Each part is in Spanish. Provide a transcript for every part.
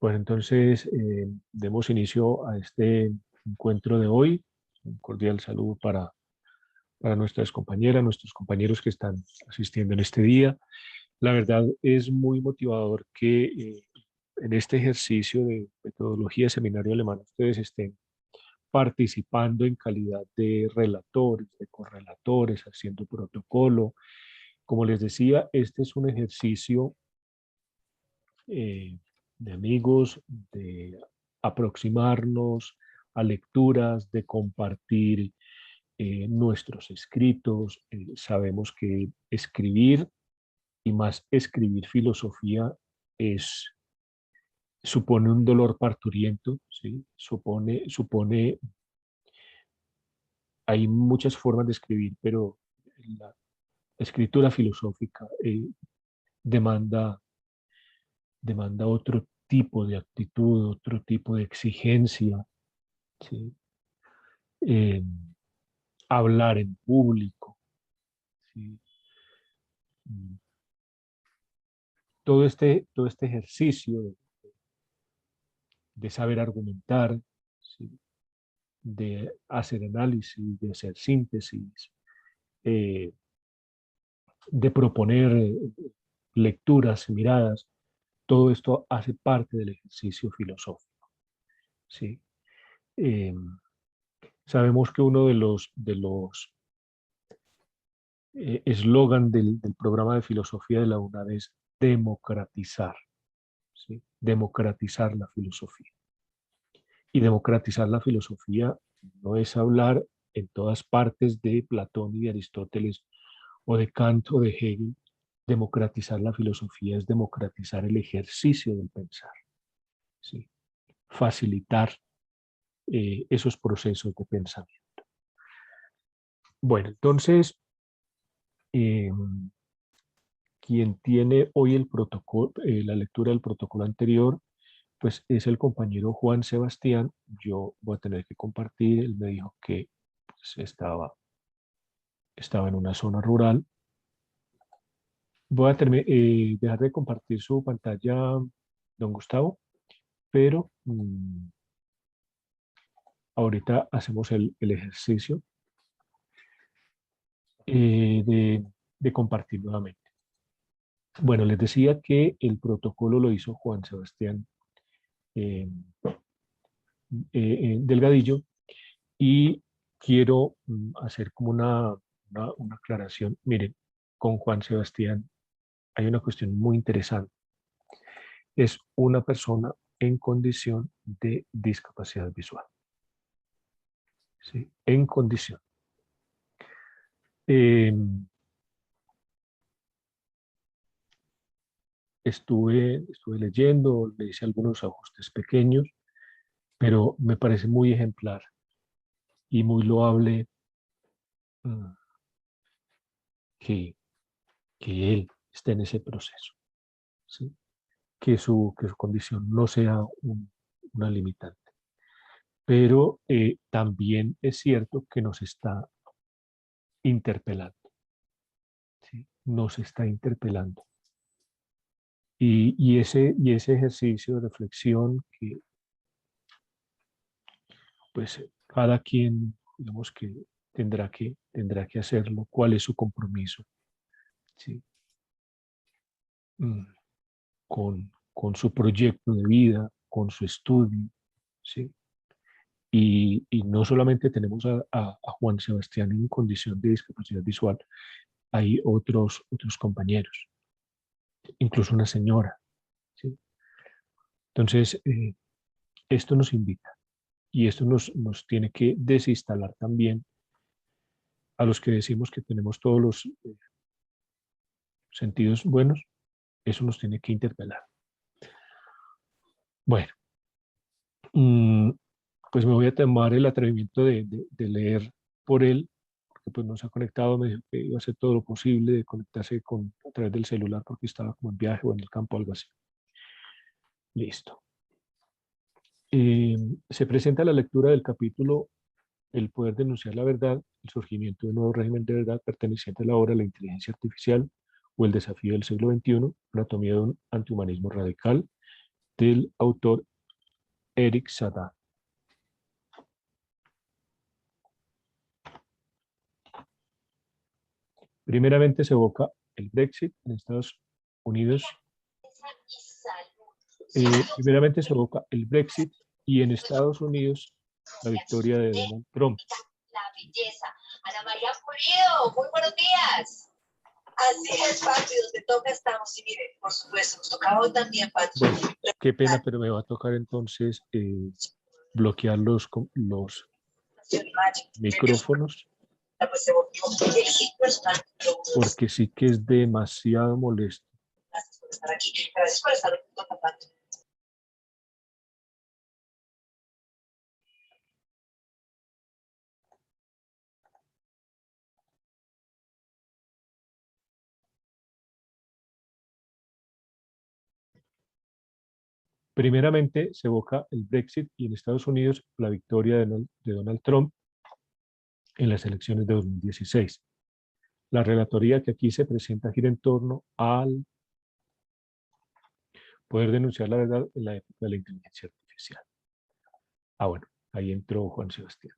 Pues entonces demos inicio a este encuentro de hoy. Un cordial saludo para nuestras compañeras, nuestros compañeros que están asistiendo en este día. La verdad es muy motivador que en este ejercicio de metodología de seminario alemán ustedes estén participando en calidad de relatores, de correlatores, haciendo protocolo. Como les decía, este es un ejercicio eh, de amigos, de aproximarnos a lecturas, de compartir nuestros escritos. Sabemos que escribir y más escribir filosofía es, supone un dolor parturiento, ¿sí? Hay muchas formas de escribir, pero la escritura filosófica demanda, demanda otro tipo de actitud, otro tipo de exigencia, ¿sí? Eh, hablar en público, ¿sí? Mm, todo este ejercicio de saber argumentar, ¿sí? De hacer análisis, de hacer síntesis, eh, de proponer lecturas, miradas, todo esto hace parte del ejercicio filosófico, ¿sí? Eh, Sabemos que uno de los eslogan del programa de filosofía de la UNAD es democratizar, ¿sí? Democratizar la filosofía. Y democratizar la filosofía no es hablar en todas partes de Platón y de Aristóteles o de Kant o de Hegel. Democratizar la filosofía es democratizar el ejercicio del pensar, ¿sí? Facilitar esos procesos de pensamiento. Bueno, entonces, eh, quien tiene hoy el protocolo, la lectura del protocolo anterior, pues es el compañero Juan Sebastián. Yo voy a tener que compartir. Él me dijo que pues, estaba en una zona rural. Voy a dejar de compartir su pantalla, don Gustavo, pero ahorita hacemos el ejercicio de compartir nuevamente. Bueno, les decía que el protocolo lo hizo Juan Sebastián eh, Delgadillo, y quiero hacer como una aclaración. Miren, con Juan Sebastián hay una cuestión muy interesante. Es una persona en condición de discapacidad visual, ¿sí? En condición. Eh, estuve leyendo, le hice algunos ajustes pequeños, pero me parece muy ejemplar y muy loable mm, que, que él esté en ese proceso, ¿sí? Que su condición no sea una limitante. Pero también es cierto que nos está interpelando, ¿sí? Nos está interpelando. Y ese ejercicio de reflexión que pues cada quien, digamos que tendrá que hacerlo, cuál es su compromiso, ¿sí? Mm, con su proyecto de vida, con su estudio, ¿sí? Y no solamente tenemos a Juan Sebastián en condición de discapacidad visual, hay otros compañeros, incluso una señora, ¿sí? Entonces, esto nos invita y esto nos tiene que desinstalar también a los que decimos que tenemos todos los sentidos buenos. Eso nos tiene que interpelar. Bueno, mm, pues me voy a tomar el atrevimiento de leer por él, porque pues no se ha conectado. Me dijo que iba a hacer todo lo posible de conectarse a través del celular porque estaba como en viaje o en el campo, algo así. Listo. Se presenta la lectura del capítulo El poder denunciar la verdad, el surgimiento de un nuevo régimen de verdad perteneciente a la obra La inteligencia artificial o el desafío del siglo XXI, anatomía de un antihumanismo radical, del autor Eric Saade. Primeramente se evoca el Brexit en Estados Unidos. Primeramente se evoca el Brexit y en Estados Unidos la victoria de Donald Trump. La belleza. Ana María Pulido, muy buenos días. Así es, Pachi, donde toca estamos. Y mire, por supuesto, nos tocaba hoy también, Pachi. Bueno, qué pena, pero me va a tocar entonces bloquear los micrófonos, porque sí que es demasiado molesto. Gracias por estar aquí. Gracias por estar aquí, Pachi. Primeramente se evoca el Brexit y en Estados Unidos la victoria de Donald Trump en las elecciones de 2016. La relatoría que aquí se presenta gira en torno al poder denunciar la verdad en la época de la inteligencia artificial. Ah, bueno, ahí entró Juan Sebastián.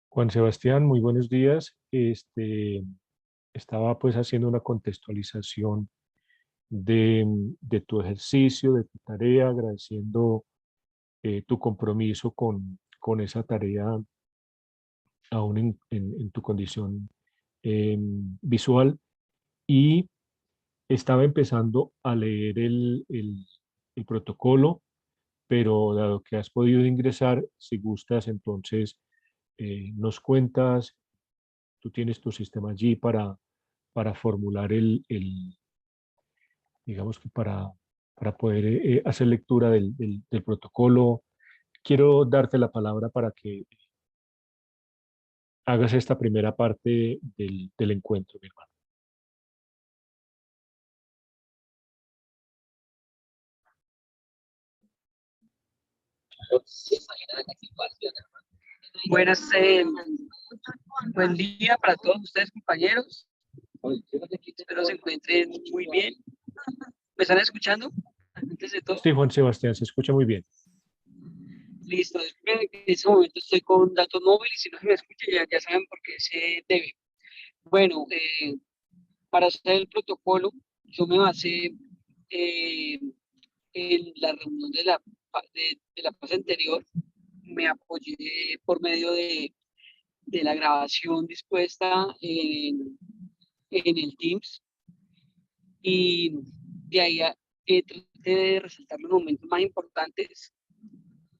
Juan Sebastián, muy buenos días. Estaba pues haciendo una contextualización de tu ejercicio, de tu tarea, agradeciendo tu compromiso con esa tarea aún en tu condición visual, y estaba empezando a leer el protocolo, pero dado que has podido ingresar, si gustas, entonces nos cuentas, tú tienes tu sistema allí para formular digamos que para poder hacer lectura del protocolo. Quiero darte la palabra para que hagas esta primera parte del encuentro, mi hermano. Buenas, buen día para todos ustedes, compañeros. Espero se encuentren muy bien. ¿Me están escuchando? Antes de todo. Sí, Juan Sebastián, se escucha muy bien. Listo. En este momento estoy con datos móviles. Si no se me escucha, ya saben por qué se debe. Bueno, para hacer el protocolo, yo me basé en la reunión de la fase anterior. Me apoyé por medio de la grabación dispuesta en el Teams, y de ahí traté de resaltar los momentos más importantes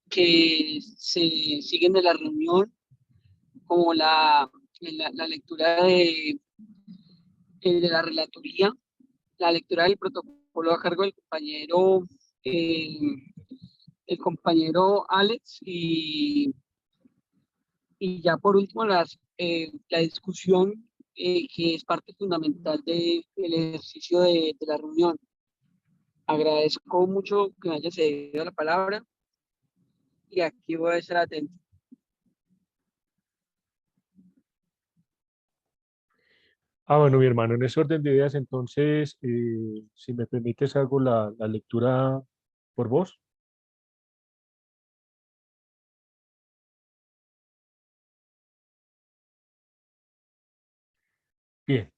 que se siguen de la reunión, como la lectura de la relatoría, la lectura del protocolo a cargo del eh, el compañero Alex, y ya por último la discusión, que es parte fundamental del ejercicio de la reunión. Agradezco mucho que me haya cedido la palabra y aquí voy a estar atento. Ah, bueno, mi hermano, en ese orden de ideas, entonces, si me permites, hago la lectura por voz. Bien.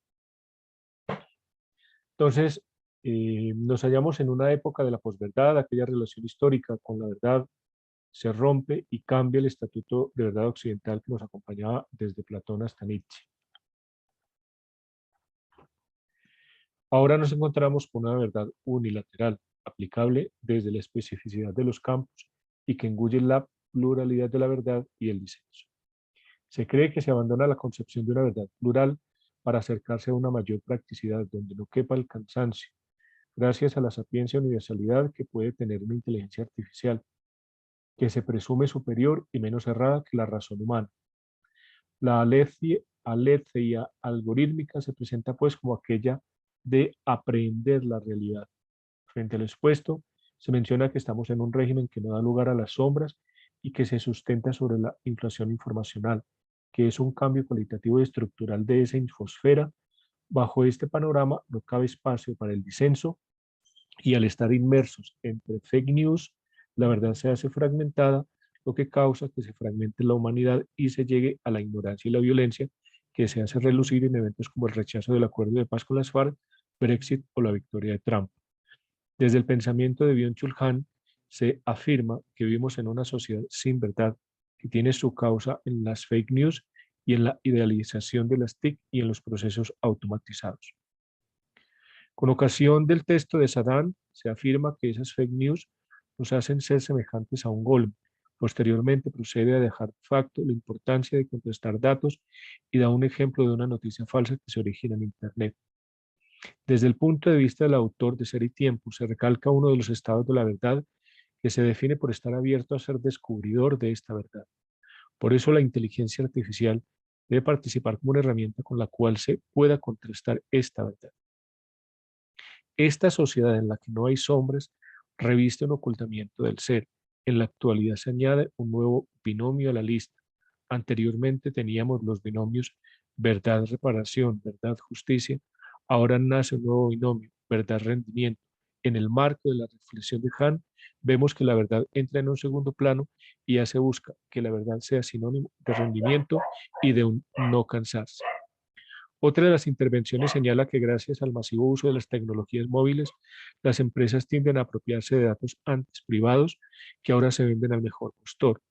Entonces, nos hallamos en una época de la posverdad. Aquella relación histórica con la verdad se rompe y cambia el estatuto de verdad occidental que nos acompañaba desde Platón hasta Nietzsche. Ahora nos encontramos con una verdad unilateral, aplicable desde la especificidad de los campos y que engulle la pluralidad de la verdad y el disenso. Se cree que se abandona la concepción de una verdad plural para acercarse a una mayor practicidad donde no quepa el cansancio, gracias a la sapiencia universalidad que puede tener una inteligencia artificial, que se presume superior y menos errada que la razón humana. La aletheia algorítmica se presenta pues como aquella de aprehender la realidad, Frente a lo expuesto, se menciona que estamos en un régimen que no da lugar a las sombras y que se sustenta sobre la inflación informacional, que es un cambio cualitativo y estructural de esa infosfera. Bajo este panorama no cabe espacio para el disenso y al estar inmersos entre fake news, la verdad se hace fragmentada, lo que causa que se fragmente la humanidad y se llegue a la ignorancia y la violencia que se hace relucir en eventos como el rechazo del acuerdo de paz con las FARC, Brexit o la victoria de Trump. Desde el pensamiento de Byung-Chul Han se afirma que vivimos en una sociedad sin verdad, que tiene su causa en las fake news y en la idealización de las TIC y en los procesos automatizados. Con ocasión del texto de Saddam, se afirma que esas fake news nos hacen ser semejantes a un golem. Posteriormente procede a dejar de facto la importancia de contrastar datos y da un ejemplo de una noticia falsa que se origina en Internet. Desde el punto de vista del autor de Ser y Tiempo, se recalca uno de los estados de la verdad que se define por estar abierto a ser descubridor de esta verdad. Por eso la inteligencia artificial debe participar como una herramienta con la cual se pueda contrastar esta verdad. Esta sociedad en la que no hay sombras reviste un ocultamiento del ser. En la actualidad se añade un nuevo binomio a la lista. Anteriormente teníamos los binomios verdad-reparación, verdad-justicia. Ahora nace un nuevo binomio, verdad-rendimiento. En el marco de la reflexión de Han, vemos que la verdad entra en un segundo plano y ya se busca que la verdad sea sinónimo de rendimiento y de un no cansarse. Otra de las intervenciones señala que gracias al masivo uso de las tecnologías móviles, las empresas tienden a apropiarse de datos antes privados que ahora se venden al mejor postor.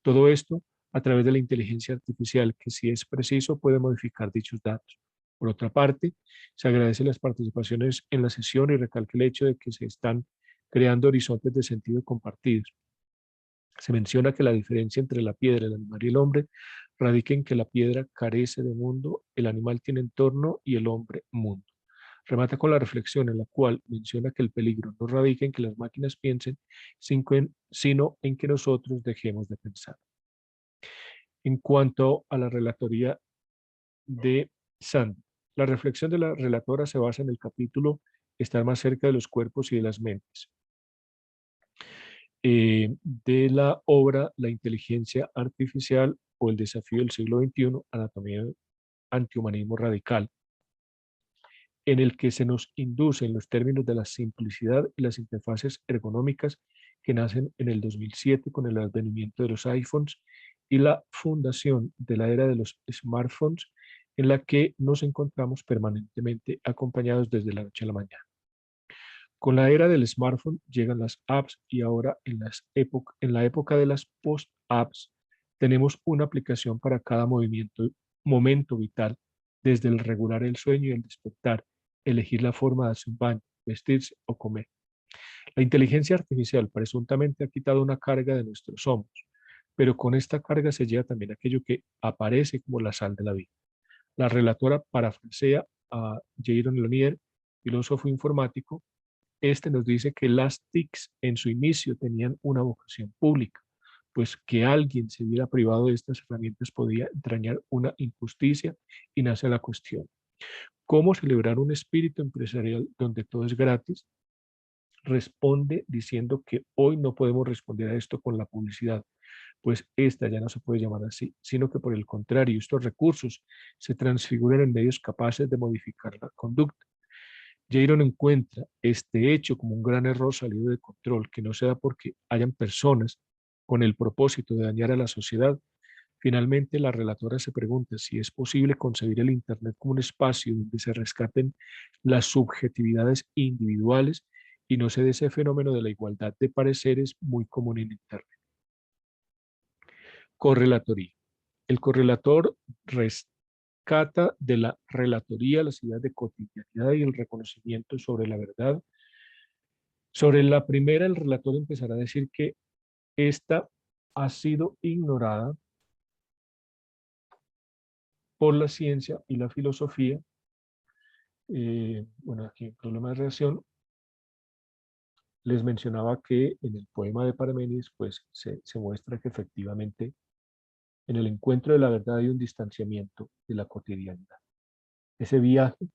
Todo esto a través de la inteligencia artificial que, si es preciso, puede modificar dichos datos. Por otra parte, se agradecen las participaciones en la sesión y recalca el hecho de que se están creando horizontes de sentido compartidos. Se menciona que la diferencia entre la piedra, el animal y el hombre radica en que la piedra carece de mundo, el animal tiene entorno y el hombre mundo. Remata con la reflexión en la cual menciona que el peligro no radica en que las máquinas piensen, sino en que nosotros dejemos de pensar. En cuanto a la relatoría de Sand, la reflexión de la relatora se basa en el capítulo Estar más cerca de los cuerpos y de las mentes, de la obra La inteligencia artificial o el desafío del siglo XXI, anatomía del antihumanismo radical, en el que se nos induce en los términos de la simplicidad y las interfaces ergonómicas que nacen en el 2007 con el advenimiento de los iPhones y la fundación de la era de los smartphones, en la que nos encontramos permanentemente acompañados desde la noche a la mañana. Con la era del smartphone llegan las apps y ahora en la época de las post-apps tenemos una aplicación para cada momento vital, desde el regular el sueño y el despertar, elegir la forma de hacer un baño, vestirse o comer. La inteligencia artificial presuntamente ha quitado una carga de nuestros hombros, pero con esta carga se lleva también aquello que aparece como la sal de la vida. La relatora parafrasea a Jaron Lanier, filósofo informático. Este nos dice que las TICs en su inicio tenían una vocación pública, pues que alguien se viera privado de estas herramientas podía entrañar una injusticia y nace la cuestión. ¿Cómo celebrar un espíritu empresarial donde todo es gratis? Responde diciendo que hoy no podemos responder a esto con la publicidad, pues esta ya no se puede llamar así, sino que por el contrario, estos recursos se transfiguran en medios capaces de modificar la conducta. Jaron encuentra este hecho como un gran error salido de control, que no se da porque hayan personas con el propósito de dañar a la sociedad. Finalmente, la relatora se pregunta si es posible concebir el Internet como un espacio donde se rescaten las subjetividades individuales y no se dé ese fenómeno de la igualdad de pareceres muy común en Internet. Correlatoría. El correlator rescata de la relatoría las ideas de cotidianidad y el reconocimiento sobre la verdad. Sobre la primera, el relator empezará a decir que esta ha sido ignorada por la ciencia y la filosofía. Bueno, aquí el problema de reacción. Les mencionaba que en el poema de Parménides pues, se muestra que efectivamente en el encuentro de la verdad hay un distanciamiento de la cotidianidad. Ese viaje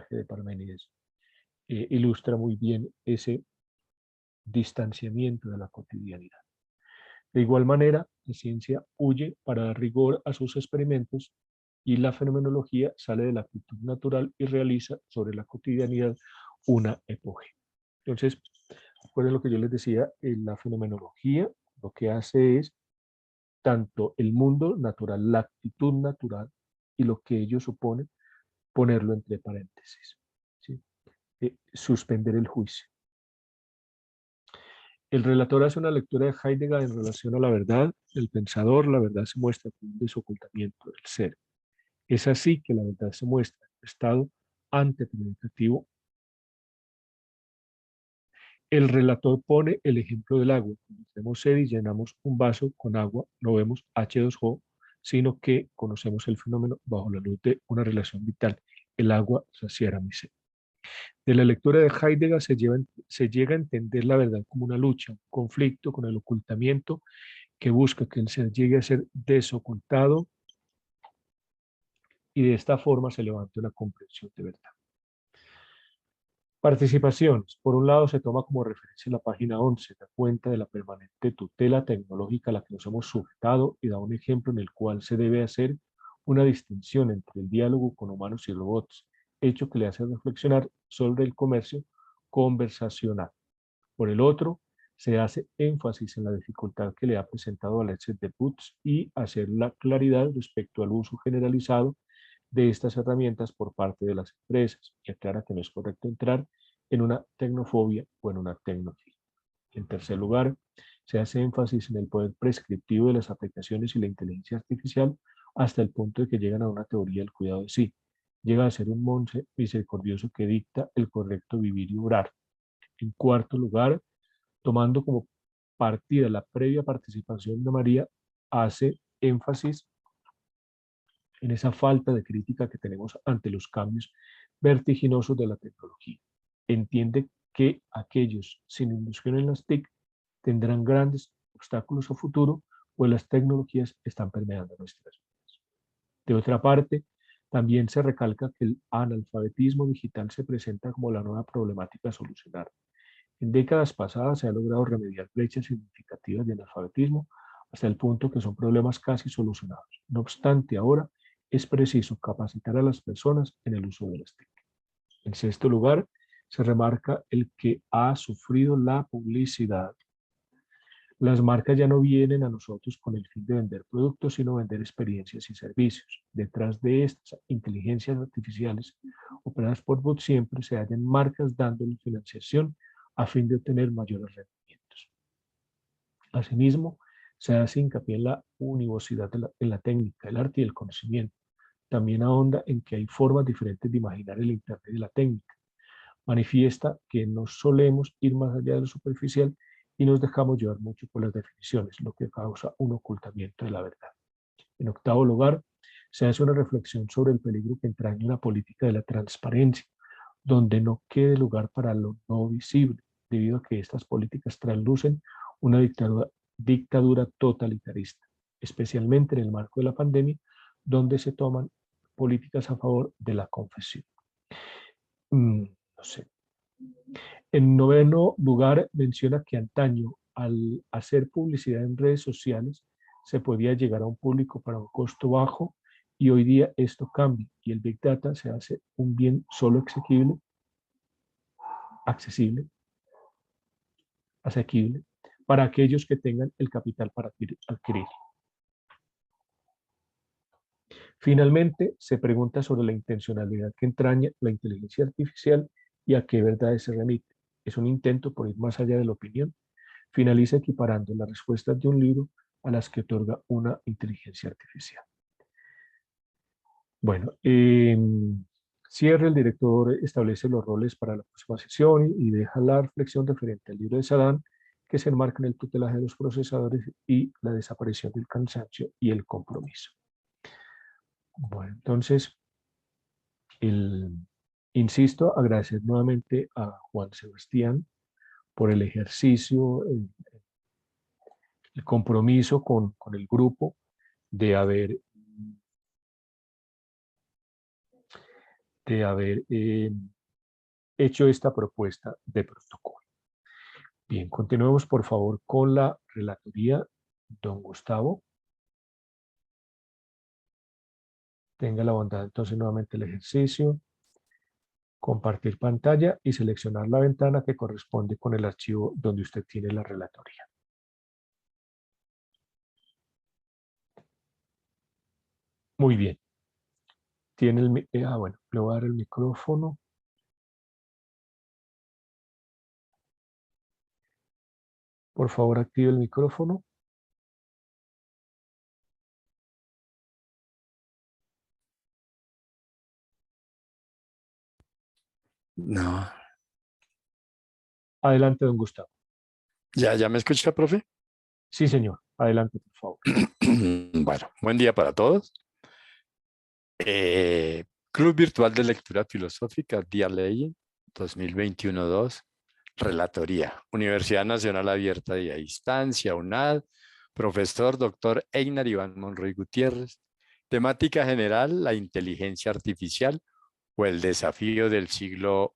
de Parménides ilustra muy bien ese distanciamiento de la cotidianidad. De igual manera, la ciencia huye para dar rigor a sus experimentos y la fenomenología sale de la actitud natural y realiza sobre la cotidianidad una epoge. Entonces, recuerden lo que yo les decía, la fenomenología lo que hace es tanto el mundo natural, la actitud natural y lo que ello supone, ponerlo entre paréntesis, ¿sí? Suspender el juicio. El relator hace una lectura de Heidegger en relación a la verdad. El pensador, la verdad se muestra como un desocultamiento del ser. Es así que la verdad se muestra en estado antepredicativo. El relator pone el ejemplo del agua. Cuando tenemos sed y llenamos un vaso con agua, no vemos H2O, sino que conocemos el fenómeno bajo la luz de una relación vital. El agua saciará mi sed. De la lectura de Heidegger se llega a entender la verdad como una lucha, un conflicto con el ocultamiento que busca que el ser llegue a ser desocultado y de esta forma se levante una comprensión de verdad. Participaciones. Por un lado, se toma como referencia la página 11, da cuenta de la permanente tutela tecnológica a la que nos hemos sujetado y da un ejemplo en el cual se debe hacer una distinción entre el diálogo con humanos y robots, hecho que le hace reflexionar sobre el comercio conversacional. Por el otro, se hace énfasis en la dificultad que le ha presentado a Alexis de Boots y hacer la claridad respecto al uso generalizado de estas herramientas por parte de las empresas y aclara que no es correcto entrar en una tecnofobia o en una tecnofilia. En tercer lugar, se hace énfasis en el poder prescriptivo de las aplicaciones y la inteligencia artificial hasta el punto de que llegan a una teoría del cuidado de sí. Llega a ser un monje misericordioso que dicta el correcto vivir y obrar. En cuarto lugar, tomando como partida la previa participación de María, hace énfasis en esa falta de crítica que tenemos ante los cambios vertiginosos de la tecnología. Entiende que aquellos sin inducción en las TIC tendrán grandes obstáculos a futuro, pues las tecnologías están permeando nuestras vidas. De otra parte, también se recalca que el analfabetismo digital se presenta como la nueva problemática a solucionar. En décadas pasadas se ha logrado remediar brechas significativas de analfabetismo hasta el punto que son problemas casi solucionados. No obstante, ahora es preciso capacitar a las personas en el uso de las TIC. En sexto lugar, se remarca el que ha sufrido la publicidad. Las marcas ya no vienen a nosotros con el fin de vender productos, sino vender experiencias y servicios. Detrás de estas inteligencias artificiales operadas por bots siempre se hallan marcas dándole financiación a fin de obtener mayores rendimientos. Asimismo, se hace hincapié en la univocidad en la técnica, el arte y el conocimiento. También ahonda en que hay formas diferentes de imaginar el Internet y la técnica. Manifiesta que no solemos ir más allá de lo superficial y nos dejamos llevar mucho por las definiciones, lo que causa un ocultamiento de la verdad. En octavo lugar, se hace una reflexión sobre el peligro que entraña una política de la transparencia, donde no quede lugar para lo no visible, debido a que estas políticas traslucen una dictadura totalitarista, especialmente en el marco de la pandemia, donde se toman políticas a favor de la confesión. No sé. En noveno lugar, menciona que antaño, al hacer publicidad en redes sociales, se podía llegar a un público para un costo bajo y hoy día esto cambia y el Big Data se hace un bien solo asequible para aquellos que tengan el capital para adquirir. Finalmente, se pregunta sobre la intencionalidad que entraña la inteligencia artificial y a qué verdades se remite. Es un intento por ir más allá de la opinión. Finaliza equiparando las respuestas de un libro a las que otorga una inteligencia artificial. Bueno, cierre, el director establece los roles para la próxima sesión y deja la reflexión referente al libro de Saddam, que se enmarca en el tutelaje de los procesadores y la desaparición del cansancio y el compromiso. Bueno, entonces, insisto, agradecer nuevamente a Juan Sebastián por el ejercicio, el compromiso con el grupo de haber hecho esta propuesta de protocolo. Bien, continuemos por favor con la relatoría. Don Gustavo, tenga la bondad entonces nuevamente el ejercicio, compartir pantalla y seleccionar la ventana que corresponde con el archivo donde usted tiene la relatoría. Muy bien. Tiene bueno, le voy a dar el micrófono. Por favor, active el micrófono. No. Adelante, don Gustavo. ¿Ya me escucha, profe? Sí, señor. Adelante, por favor. Bueno, buen día para todos. Club Virtual de Lectura Filosófica, Día Ley 2021-2, Relatoría, Universidad Nacional Abierta y a Distancia, UNAD, profesor Dr. Einar Iván Monroy Gutiérrez, temática general, la inteligencia artificial o el desafío del siglo,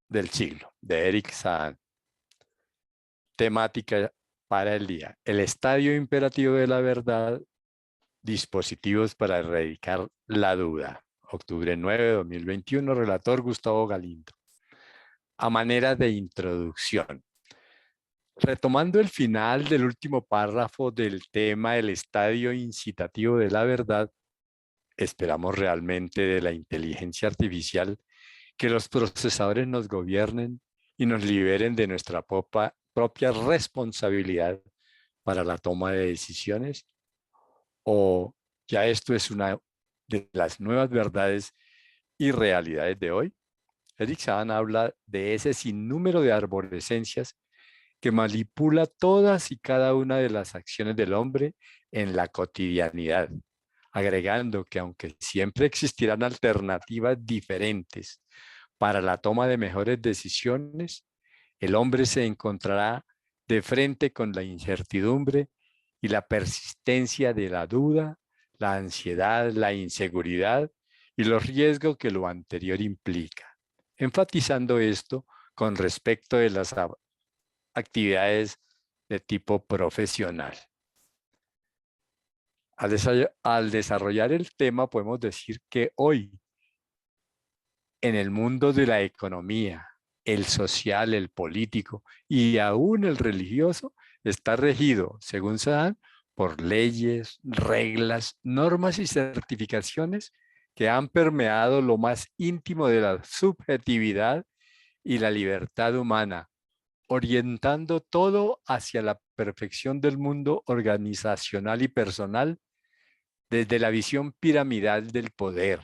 de Eric Sahn. Temática para el día, el estadio imperativo de la verdad, dispositivos para erradicar la duda. Octubre 9 de 2021, relator Gustavo Galindo. A manera de introducción, retomando el final del último párrafo del tema del estadio incitativo de la verdad, esperamos realmente de la inteligencia artificial que los procesadores nos gobiernen y nos liberen de nuestra propia responsabilidad para la toma de decisiones, o ya esto es una de las nuevas verdades y realidades de hoy. Eric Sahn habla de ese sinnúmero de arborescencias que manipula todas y cada una de las acciones del hombre en la cotidianidad, agregando que aunque siempre existirán alternativas diferentes para la toma de mejores decisiones, el hombre se encontrará de frente con la incertidumbre y la persistencia de la duda, la ansiedad, la inseguridad y los riesgos que lo anterior implica, enfatizando esto con respecto de las actividades de tipo profesional. Al desarrollar el tema, podemos decir que hoy, en el mundo de la economía, el social, el político y aún el religioso, está regido, según Sahn, por leyes, reglas, normas y certificaciones que han permeado lo más íntimo de la subjetividad y la libertad humana, orientando todo hacia la perfección del mundo organizacional y personal desde la visión piramidal del poder.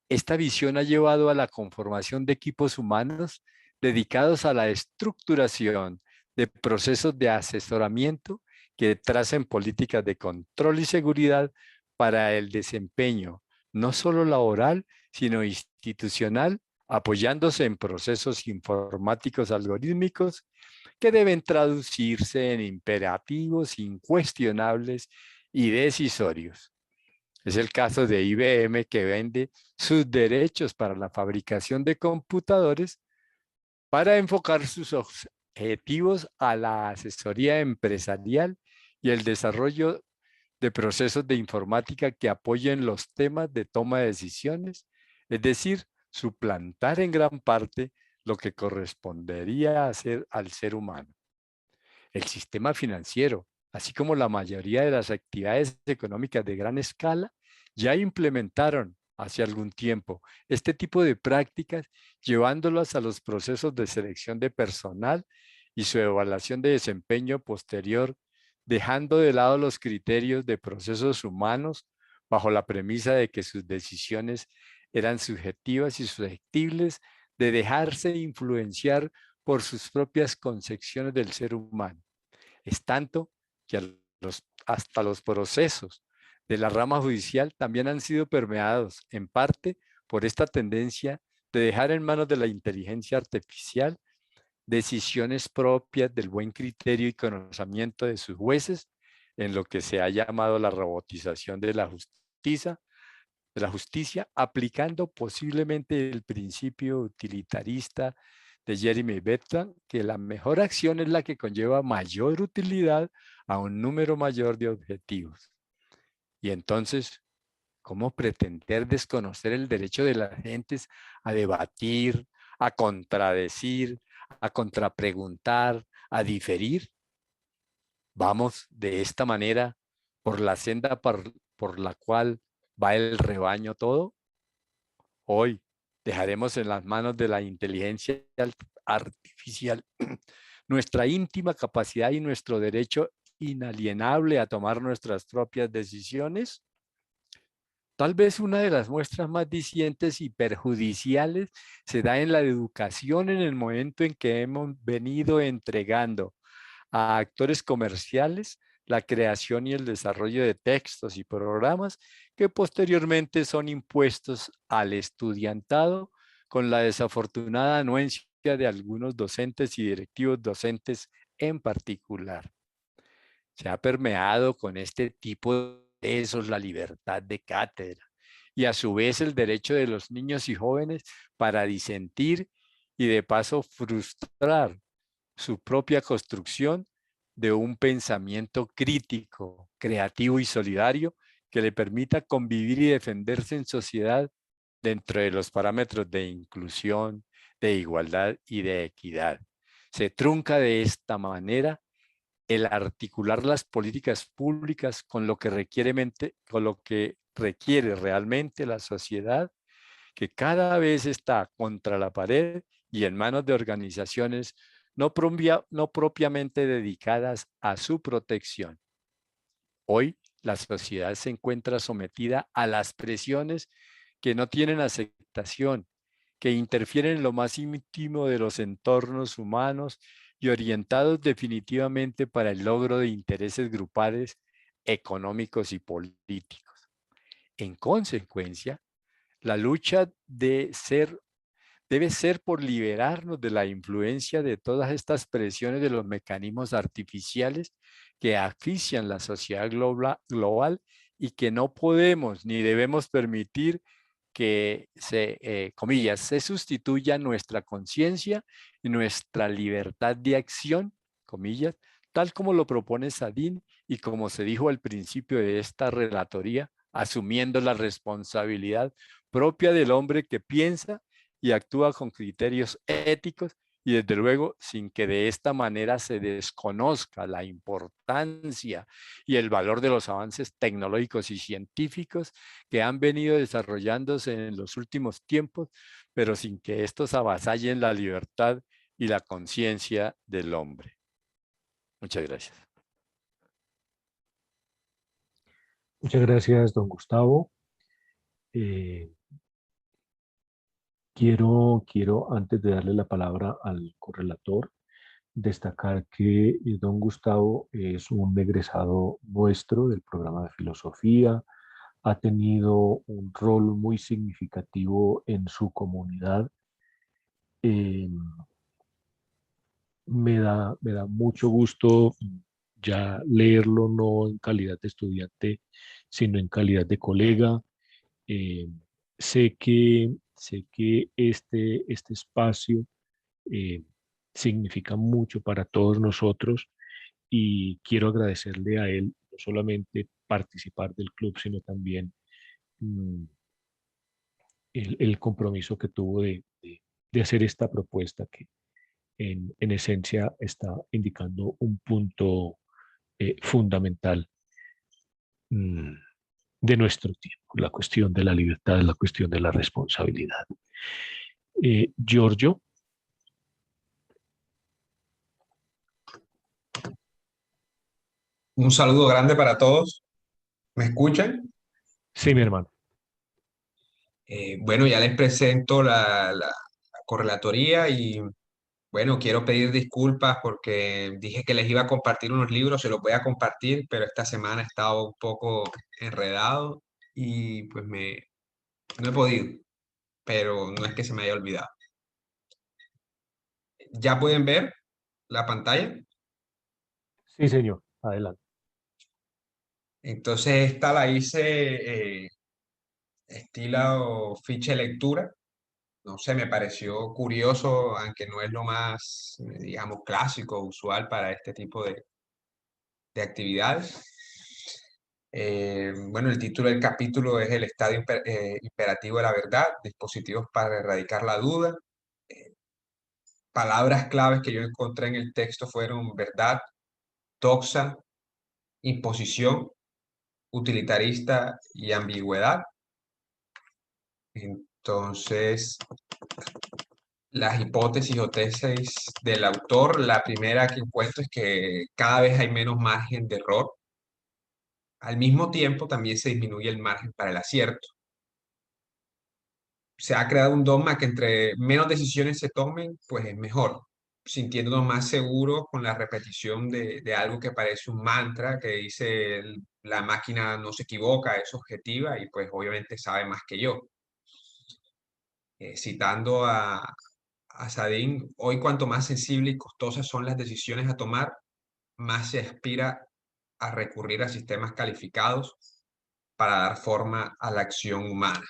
Esta visión ha llevado a la conformación de equipos humanos dedicados a la estructuración de procesos de asesoramiento que tracen políticas de control y seguridad para el desempeño, no solo laboral, sino institucional, apoyándose en procesos informáticos algorítmicos que deben traducirse en imperativos incuestionables y decisorios. Es el caso de IBM, que vende sus derechos para la fabricación de computadores para enfocar sus objetivos a la asesoría empresarial y el desarrollo de procesos de informática que apoyen los temas de toma de decisiones, es decir, suplantar en gran parte lo que correspondería hacer al ser humano. El sistema financiero, así como la mayoría de las actividades económicas de gran escala, ya implementaron hace algún tiempo este tipo de prácticas, llevándolas a los procesos de selección de personal y su evaluación de desempeño posterior, dejando de lado los criterios de procesos humanos bajo la premisa de que sus decisiones eran subjetivas y susceptibles de dejarse influenciar por sus propias concepciones del ser humano. Es tanto que hasta los procesos de la rama judicial también han sido permeados en parte por esta tendencia de dejar en manos de la inteligencia artificial decisiones propias del buen criterio y conocimiento de sus jueces, en lo que se ha llamado la robotización de la justicia, de la justicia, aplicando posiblemente el principio utilitarista de Jeremy Bentham, que la mejor acción es la que conlleva mayor utilidad a un número mayor de objetivos. Y entonces, ¿cómo pretender desconocer el derecho de las gentes a debatir, a contradecir, a contrapreguntar, a diferir? Vamos de esta manera por la senda por la cual va el rebaño todo. Hoy dejaremos en las manos de la inteligencia artificial nuestra íntima capacidad y nuestro derecho inalienable a tomar nuestras propias decisiones. Tal vez una de las muestras más dicientes y perjudiciales se da en la educación en el momento en que hemos venido entregando a actores comerciales la creación y el desarrollo de textos y programas que posteriormente son impuestos al estudiantado con la desafortunada anuencia de algunos docentes y directivos docentes en particular. Se ha permeado con este tipo de esos la libertad de cátedra y a su vez el derecho de los niños y jóvenes para disentir y de paso frustrar su propia construcción de un pensamiento crítico, creativo y solidario que le permita convivir y defenderse en sociedad dentro de los parámetros de inclusión, de igualdad y de equidad. Se trunca de esta manera el articular las políticas públicas con lo que requiere realmente la sociedad, que cada vez está contra la pared y en manos de organizaciones no propiamente dedicadas a su protección. Hoy la sociedad se encuentra sometida a las presiones que no tienen aceptación, que interfieren en lo más íntimo de los entornos humanos y orientados definitivamente para el logro de intereses grupales, económicos y políticos. En consecuencia, la lucha debe ser por liberarnos de la influencia de todas estas presiones de los mecanismos artificiales que asfixian la sociedad global y que no podemos ni debemos permitir que comillas, se sustituya nuestra conciencia y nuestra libertad de acción, comillas, tal como lo propone Sadin y como se dijo al principio de esta relatoría, asumiendo la responsabilidad propia del hombre que piensa y actúa con criterios éticos y desde luego sin que de esta manera se desconozca la importancia y el valor de los avances tecnológicos y científicos que han venido desarrollándose en los últimos tiempos, pero sin que estos avasallen la libertad y la conciencia del hombre. Muchas gracias. Muchas gracias, don Gustavo. Quiero, antes de darle la palabra al correlator, destacar que don Gustavo es un egresado nuestro del programa de filosofía, ha tenido un rol muy significativo en su comunidad. Me da mucho gusto ya leerlo, no en calidad de estudiante, sino en calidad de colega. Eh, sé que este espacio eh, significa mucho para todos nosotros y quiero agradecerle a él no solamente participar del club, sino también mm, el compromiso que tuvo de hacer esta propuesta que en esencia está indicando un punto fundamental mm, de nuestro tiempo, la cuestión de la libertad, la cuestión de la responsabilidad. Giorgio. Un saludo grande para todos. ¿Me escuchan? Sí, mi hermano. Bueno, ya les presento la correlatoría y bueno, quiero pedir disculpas porque dije que les iba a compartir unos libros, se los voy a compartir, pero esta semana he estado un poco enredado y pues no he podido, pero no es que se me haya olvidado. ¿Ya pueden ver la pantalla? Sí, señor. Adelante. Entonces esta la hice estilo ficha de lectura. No sé, me pareció curioso, aunque no es lo más, digamos, clásico, usual para este tipo de actividades. Bueno, el título del capítulo es el estadio imperativo de la verdad, dispositivos para erradicar la duda. Palabras claves que yo encontré en el texto fueron verdad, doxa, imposición, utilitarista y ambigüedad. Entonces, las hipótesis o tesis del autor, la primera que encuentro es que cada vez hay menos margen de error. Al mismo tiempo, también se disminuye el margen para el acierto. Se ha creado un dogma que entre menos decisiones se tomen, pues es mejor, sintiéndonos más seguros con la repetición de algo que parece un mantra, que dice la máquina no se equivoca, es objetiva y pues obviamente sabe más que yo. Citando a Sadin, hoy cuanto más sensibles y costosas son las decisiones a tomar, más se aspira a recurrir a sistemas calificados para dar forma a la acción humana.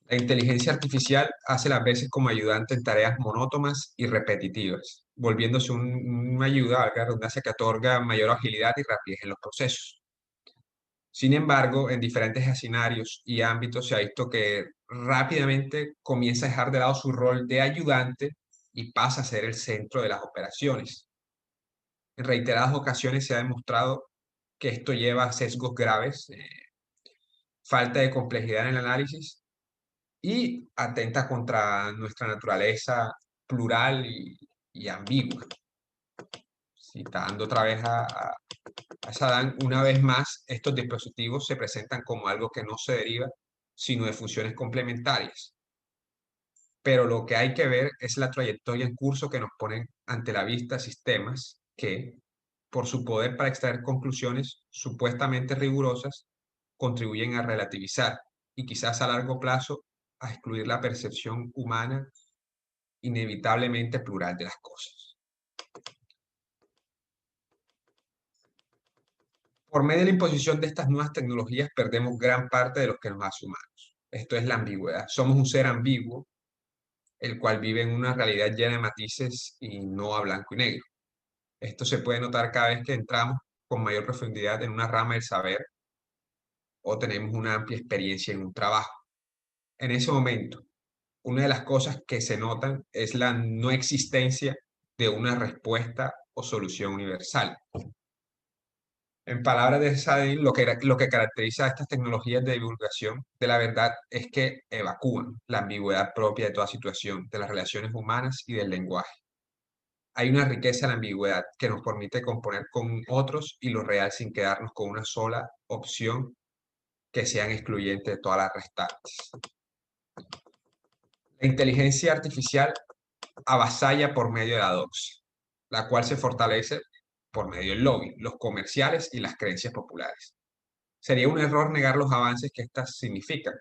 La inteligencia artificial hace las veces como ayudante en tareas monótonas y repetitivas, volviéndose una ayuda, valga la redundancia, que otorga mayor agilidad y rapidez en los procesos. Sin embargo, en diferentes escenarios y ámbitos se ha visto que rápidamente comienza a dejar de lado su rol de ayudante y pasa a ser el centro de las operaciones. En reiteradas ocasiones se ha demostrado que esto lleva a sesgos graves, falta de complejidad en el análisis y atenta contra nuestra naturaleza plural y ambigua. Citando otra vez a Saddam, una vez más, estos dispositivos se presentan como algo que no se deriva, sino de funciones complementarias. Pero lo que hay que ver es la trayectoria en curso que nos ponen ante la vista sistemas que, por su poder para extraer conclusiones supuestamente rigurosas, contribuyen a relativizar y quizás a largo plazo a excluir la percepción humana inevitablemente plural de las cosas. Por medio de la imposición de estas nuevas tecnologías perdemos gran parte de lo que nos hace humanos. Esto es la ambigüedad. Somos un ser ambiguo, el cual vive en una realidad llena de matices y no a blanco y negro. Esto se puede notar cada vez que entramos con mayor profundidad en una rama del saber o tenemos una amplia experiencia en un trabajo. En ese momento, una de las cosas que se notan es la no existencia de una respuesta o solución universal. En palabras de Sadin, lo que caracteriza a estas tecnologías de divulgación de la verdad es que evacúan la ambigüedad propia de toda situación, de las relaciones humanas y del lenguaje. Hay una riqueza en la ambigüedad que nos permite componer con otros y lo real sin quedarnos con una sola opción que sean excluyentes de todas las restantes. La inteligencia artificial avasalla por medio de la doxa, la cual se fortalece por medio del lobby, los comerciales y las creencias populares. Sería un error negar los avances que éstas significan.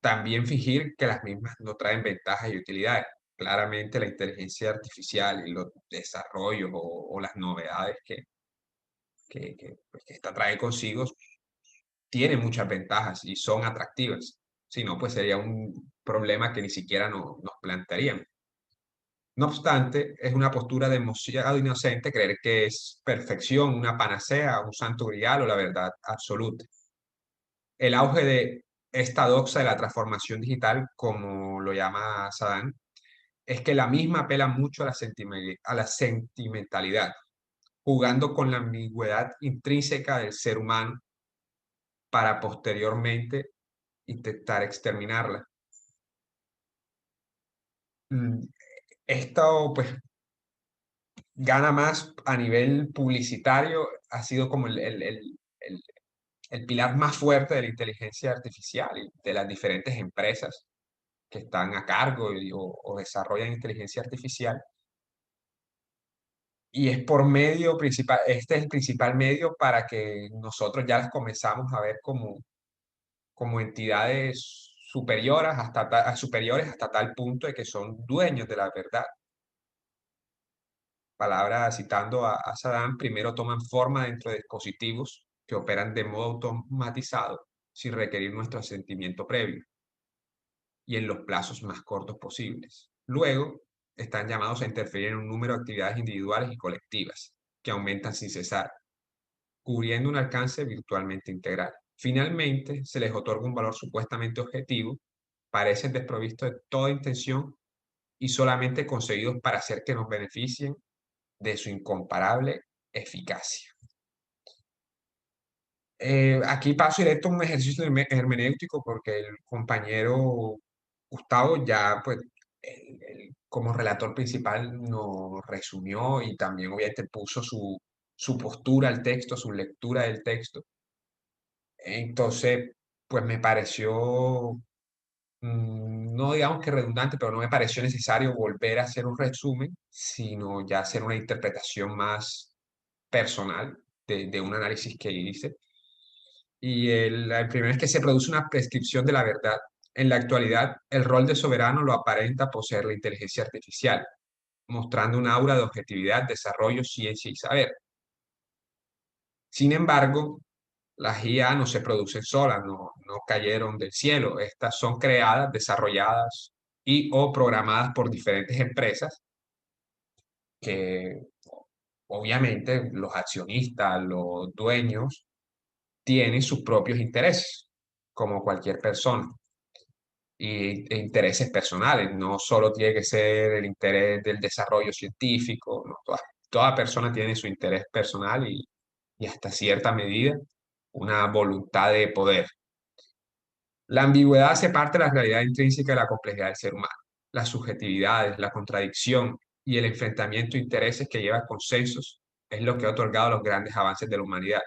También fingir que las mismas no traen ventajas y utilidades. Claramente la inteligencia artificial y los desarrollos o las novedades pues, que esta trae consigo tienen muchas ventajas y son atractivas. Si no, pues sería un problema que ni siquiera nos plantearíamos. No obstante, es una postura demasiado inocente creer que es perfección, una panacea, un santo grial o la verdad absoluta. El auge de esta doxa de la transformación digital, como lo llama Saddam, es que la misma apela mucho a la sentimentalidad, jugando con la ambigüedad intrínseca del ser humano para posteriormente intentar exterminarla. Esto, pues, gana más a nivel publicitario, ha sido como el pilar más fuerte de la inteligencia artificial y de las diferentes empresas que están a cargo o desarrollan inteligencia artificial. Y es por medio principal, este es el principal medio para que nosotros ya las comenzamos a ver como entidades superiores hasta tal punto de que son dueños de la verdad. Palabra citando a Saddam, primero toman forma dentro de dispositivos que operan de modo automatizado sin requerir nuestro asentimiento previo y en los plazos más cortos posibles. Luego, están llamados a interferir en un número de actividades individuales y colectivas que aumentan sin cesar, cubriendo un alcance virtualmente integral. Finalmente, se les otorga un valor supuestamente objetivo, parecen desprovistos de toda intención y solamente concebidos para hacer que nos beneficien de su incomparable eficacia. Aquí paso directo a un ejercicio hermenéutico porque el compañero Gustavo ya, pues, como relator principal nos resumió y también obviamente puso su postura al texto, su lectura del texto. Entonces, pues me pareció, no digamos que redundante, pero no me pareció necesario volver a hacer un resumen, sino ya hacer una interpretación más personal de un análisis que hice. Y el primero es que se produce una prescripción de la verdad. En la actualidad, el rol de soberano lo aparenta poseer la inteligencia artificial, mostrando un aura de objetividad, desarrollo, ciencia y saber. Sin embargo, las IA no se producen solas, no cayeron del cielo. Estas son creadas, desarrolladas y o programadas por diferentes empresas que obviamente los accionistas, los dueños, tienen sus propios intereses, como cualquier persona, e intereses personales. No solo tiene que ser el interés del desarrollo científico, no, toda persona tiene su interés personal y hasta cierta medida una voluntad de poder. La ambigüedad hace parte de la realidad intrínseca de la complejidad del ser humano. Las subjetividades, la contradicción y el enfrentamiento de intereses que lleva a consensos es lo que ha otorgado los grandes avances de la humanidad.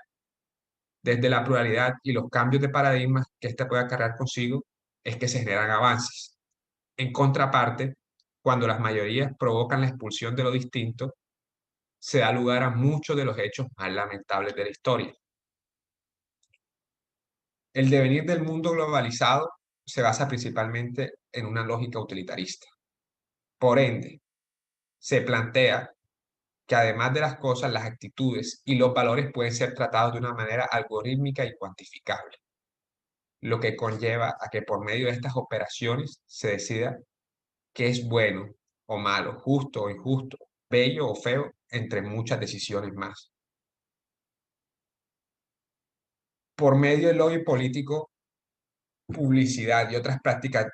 Desde la pluralidad y los cambios de paradigmas que éste puede acarrear consigo, es que se generan avances. En contraparte, cuando las mayorías provocan la expulsión de lo distinto, se da lugar a muchos de los hechos más lamentables de la historia. El devenir del mundo globalizado se basa principalmente en una lógica utilitarista. Por ende, se plantea que además de las cosas, las actitudes y los valores pueden ser tratados de una manera algorítmica y cuantificable, lo que conlleva a que por medio de estas operaciones se decida qué es bueno o malo, justo o injusto, bello o feo, entre muchas decisiones más. Por medio del lobby político, publicidad y otras prácticas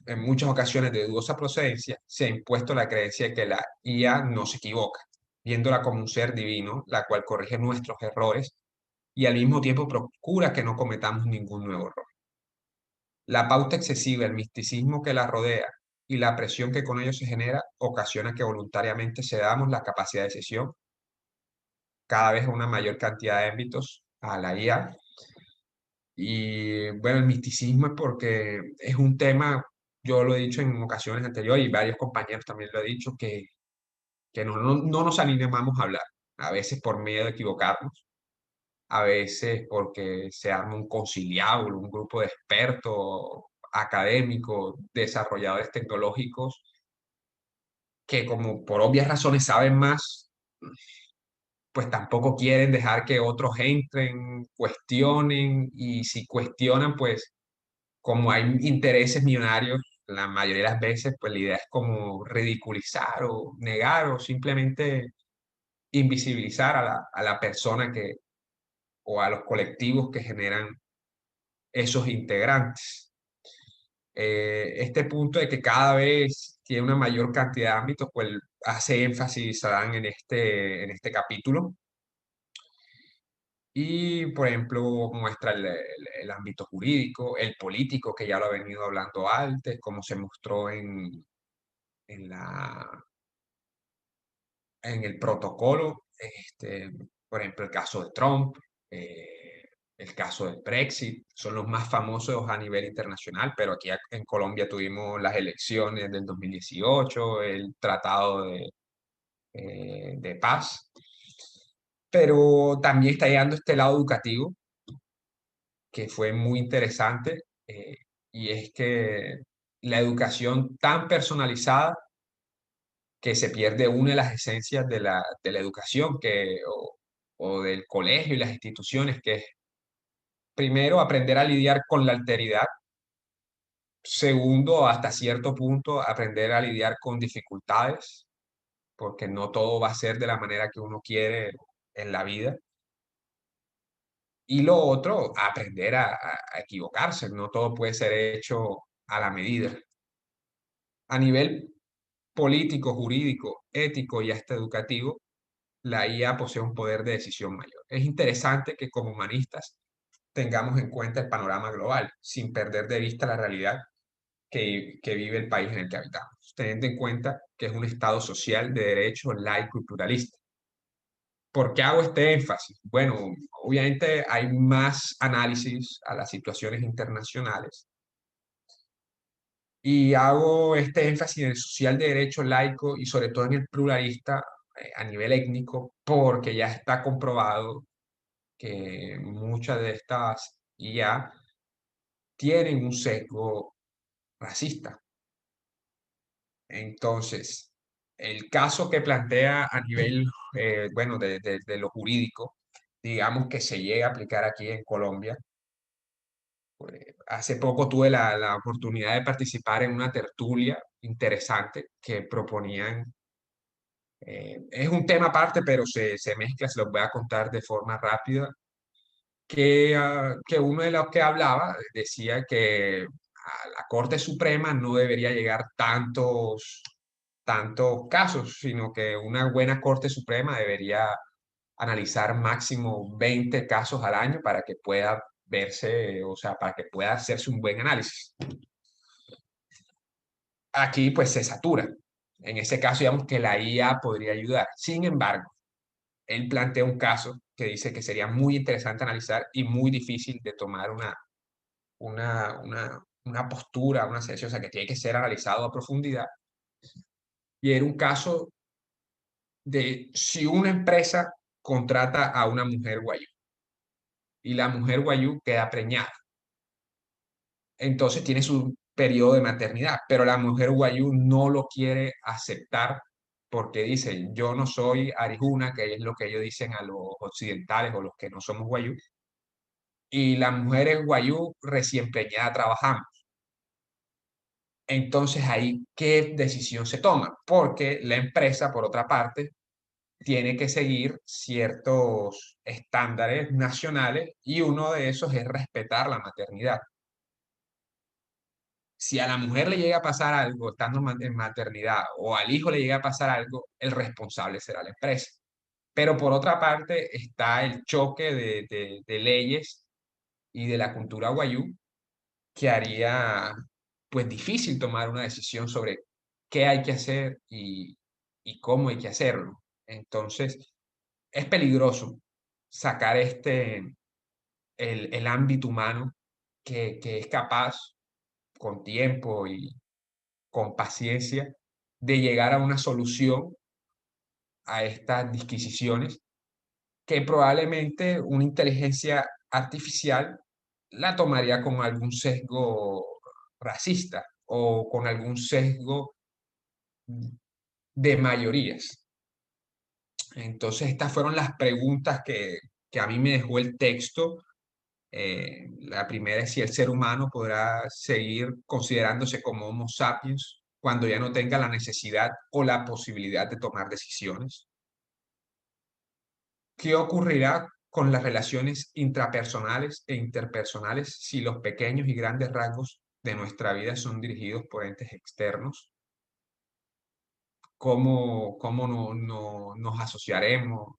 en muchas ocasiones de dudosa procedencia, se ha impuesto la creencia de que la IA no se equivoca, viéndola como un ser divino, la cual corrige nuestros errores y al mismo tiempo procura que no cometamos ningún nuevo error. La pauta excesiva, el misticismo que la rodea y la presión que con ello se genera ocasiona que voluntariamente cedamos la capacidad de decisión cada vez a una mayor cantidad de ámbitos a la IA. Y bueno, el misticismo es porque es un tema, yo lo he dicho en ocasiones anteriores y varios compañeros también lo he dicho, que no nos animamos a hablar, a veces por miedo de equivocarnos, a veces porque se arma un conciliábulo, un grupo de expertos académicos, desarrolladores tecnológicos, que como por obvias razones saben más, pues tampoco quieren dejar que otros entren, cuestionen, y si cuestionan, pues como hay intereses millonarios, la mayoría de las veces, pues la idea es como ridiculizar o negar o simplemente invisibilizar a la persona que, o a los colectivos que generan esos integrantes. Este punto de que cada vez tiene una mayor cantidad de ámbitos, pues hace énfasis Adán en este capítulo. Y, por ejemplo, muestra el ámbito jurídico, el político, que ya lo he venido hablando antes, como se mostró en, la, en el protocolo, por ejemplo, el caso de Trump, el caso del Brexit, son los más famosos a nivel internacional, pero aquí en Colombia tuvimos las elecciones del 2018, el tratado de paz, pero también está llegando este lado educativo, que fue muy interesante, y es que la educación tan personalizada que se pierde una de las esencias de la educación o del colegio y las instituciones, que es primero, aprender a lidiar con la alteridad. Segundo, hasta cierto punto, aprender a lidiar con dificultades, porque no todo va a ser de la manera que uno quiere en la vida. Y lo otro, aprender a equivocarse. No todo puede ser hecho a la medida. A nivel político, jurídico, ético y hasta educativo, la IA posee un poder de decisión mayor. Es interesante que como humanistas tengamos en cuenta el panorama global, sin perder de vista la realidad que vive el país en el que habitamos, teniendo en cuenta que es un Estado social de derecho, laico y pluralista. ¿Por qué hago este énfasis? Bueno, obviamente hay más análisis a las situaciones internacionales y hago este énfasis en el social de derecho laico y sobre todo en el pluralista a nivel étnico, porque ya está comprobado que muchas de estas IA tienen un sesgo racista. Entonces, el caso que plantea a nivel, bueno, de lo jurídico, digamos que se llega a aplicar aquí en Colombia. Hace poco tuve la oportunidad de participar en una tertulia interesante que proponían, es un tema aparte, pero se mezcla, se los voy a contar de forma rápida, que uno de los que hablaba decía que a la Corte Suprema no debería llegar tantos casos, sino que una buena Corte Suprema debería analizar máximo 20 casos al año para que pueda verse, o sea, para que pueda hacerse un buen análisis. Aquí pues se satura. En ese caso, digamos que la IA podría ayudar. Sin embargo, él plantea un caso que dice que sería muy interesante analizar y muy difícil de tomar una postura, una selección, o sea, que tiene que ser analizado a profundidad. Y era un caso de si una empresa contrata a una mujer guayú y la mujer guayú queda preñada, entonces tiene su periodo de maternidad, pero la mujer guayú no lo quiere aceptar porque dice, yo no soy arijuna, que es lo que ellos dicen a los occidentales o los que no somos guayú, y las mujeres guayú recién preñada trabajamos. Entonces ahí, ¿qué decisión se toma? Porque la empresa, por otra parte, tiene que seguir ciertos estándares nacionales y uno de esos es respetar la maternidad. Si a la mujer le llega a pasar algo estando en maternidad o al hijo le llega a pasar algo, el responsable será la empresa. Pero por otra parte está el choque de leyes y de la cultura guayú que haría pues difícil tomar una decisión sobre qué hay que hacer y cómo hay que hacerlo. Entonces, es peligroso sacar el ámbito humano que es capaz con tiempo y con paciencia de llegar a una solución a estas disquisiciones que probablemente una inteligencia artificial la tomaría con algún sesgo racista o con algún sesgo de mayorías. Entonces, estas fueron las preguntas que a mí me dejó el texto. La primera es si el ser humano podrá seguir considerándose como Homo sapiens cuando ya no tenga la necesidad o la posibilidad de tomar decisiones. ¿Qué ocurrirá con las relaciones intrapersonales e interpersonales si los pequeños y grandes rasgos de nuestra vida son dirigidos por entes externos? ¿Cómo nos asociaremos,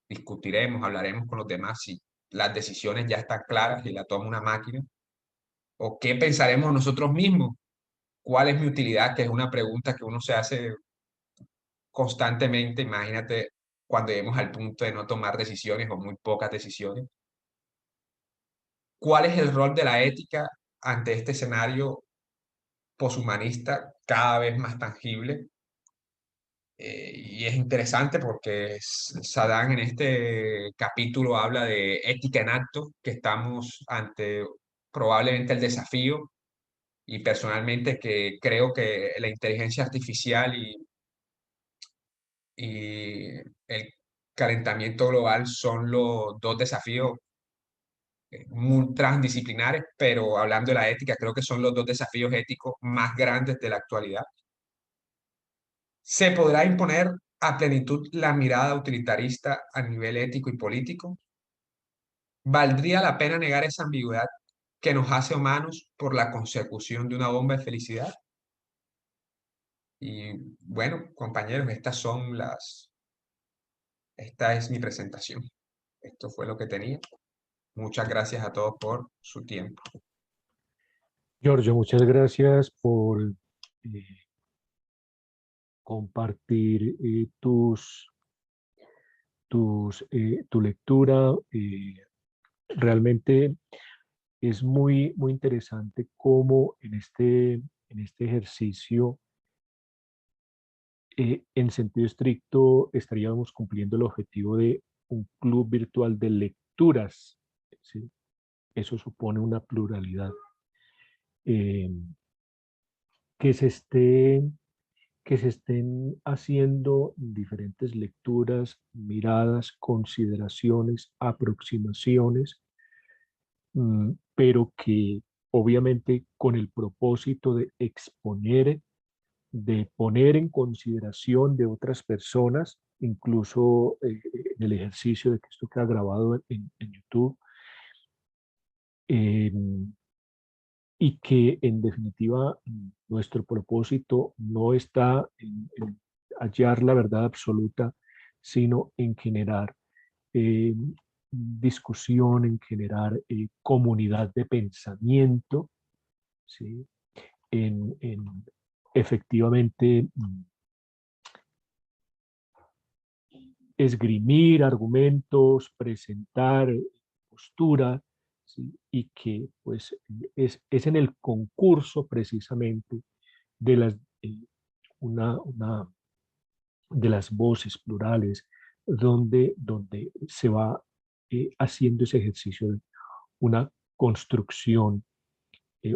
discutiremos, hablaremos con los demás si las decisiones ya están claras y la toma una máquina? ¿O qué pensaremos nosotros mismos? ¿Cuál es mi utilidad? Que es una pregunta que uno se hace constantemente. Imagínate cuando lleguemos al punto de no tomar decisiones o muy pocas decisiones. ¿Cuál es el rol de la ética ante este escenario poshumanista cada vez más tangible? Y es interesante porque Saddam en este capítulo habla de ética en acto, que estamos ante probablemente el desafío y personalmente que creo que la inteligencia artificial y el calentamiento global son los dos desafíos muy transdisciplinares, pero hablando de la ética, creo que son los dos desafíos éticos más grandes de la actualidad. ¿Se podrá imponer a plenitud la mirada utilitarista a nivel ético y político? ¿Valdría la pena negar esa ambigüedad que nos hace humanos por la consecución de una bomba de felicidad? Y bueno, compañeros, esta es mi presentación. Esto fue lo que tenía. Muchas gracias a todos por su tiempo. Giorgio, muchas gracias por compartir tu lectura. Realmente es muy, muy interesante cómo en este ejercicio, en sentido estricto, estaríamos cumpliendo el objetivo de un club virtual de lecturas, ¿sí? Eso supone una pluralidad. Eh, que se esté, que se estén haciendo diferentes lecturas, miradas, consideraciones, aproximaciones, pero que obviamente con el propósito de exponer, de poner en consideración de otras personas, incluso en el ejercicio de que esto queda grabado en YouTube, eh, y que en definitiva nuestro propósito no está en hallar la verdad absoluta, sino en generar eh, discusión, en generar comunidad de pensamiento, ¿sí? En efectivamente esgrimir argumentos, presentar postura, ¿sí? Y que pues es en el concurso precisamente de eh, una de las voces plurales donde se va haciendo ese ejercicio de una construcción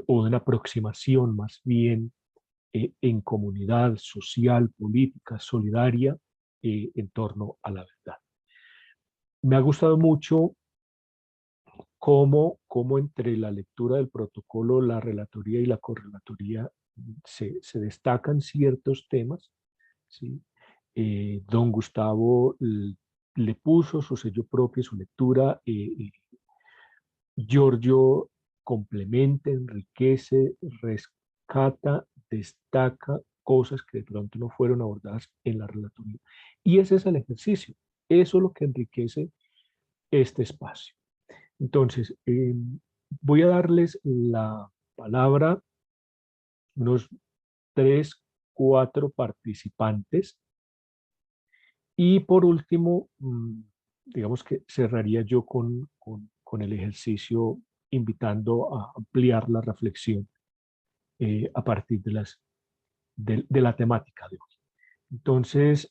o de una aproximación más bien en comunidad social, política, solidaria en torno a la verdad. Me ha gustado mucho cómo entre la lectura del protocolo, la relatoría y la correlatoría se destacan ciertos temas, ¿sí? Don Gustavo le puso su sello propio, su lectura. Giorgio complementa, enriquece, rescata, destaca cosas que de pronto no fueron abordadas en la relatoría. Y ese es el ejercicio. Eso es lo que enriquece este espacio. Entonces, voy a darles la palabra a unos 3, 4 participantes. Y por último, digamos que cerraría yo con el ejercicio invitando a ampliar la reflexión a partir de la temática de hoy. Entonces,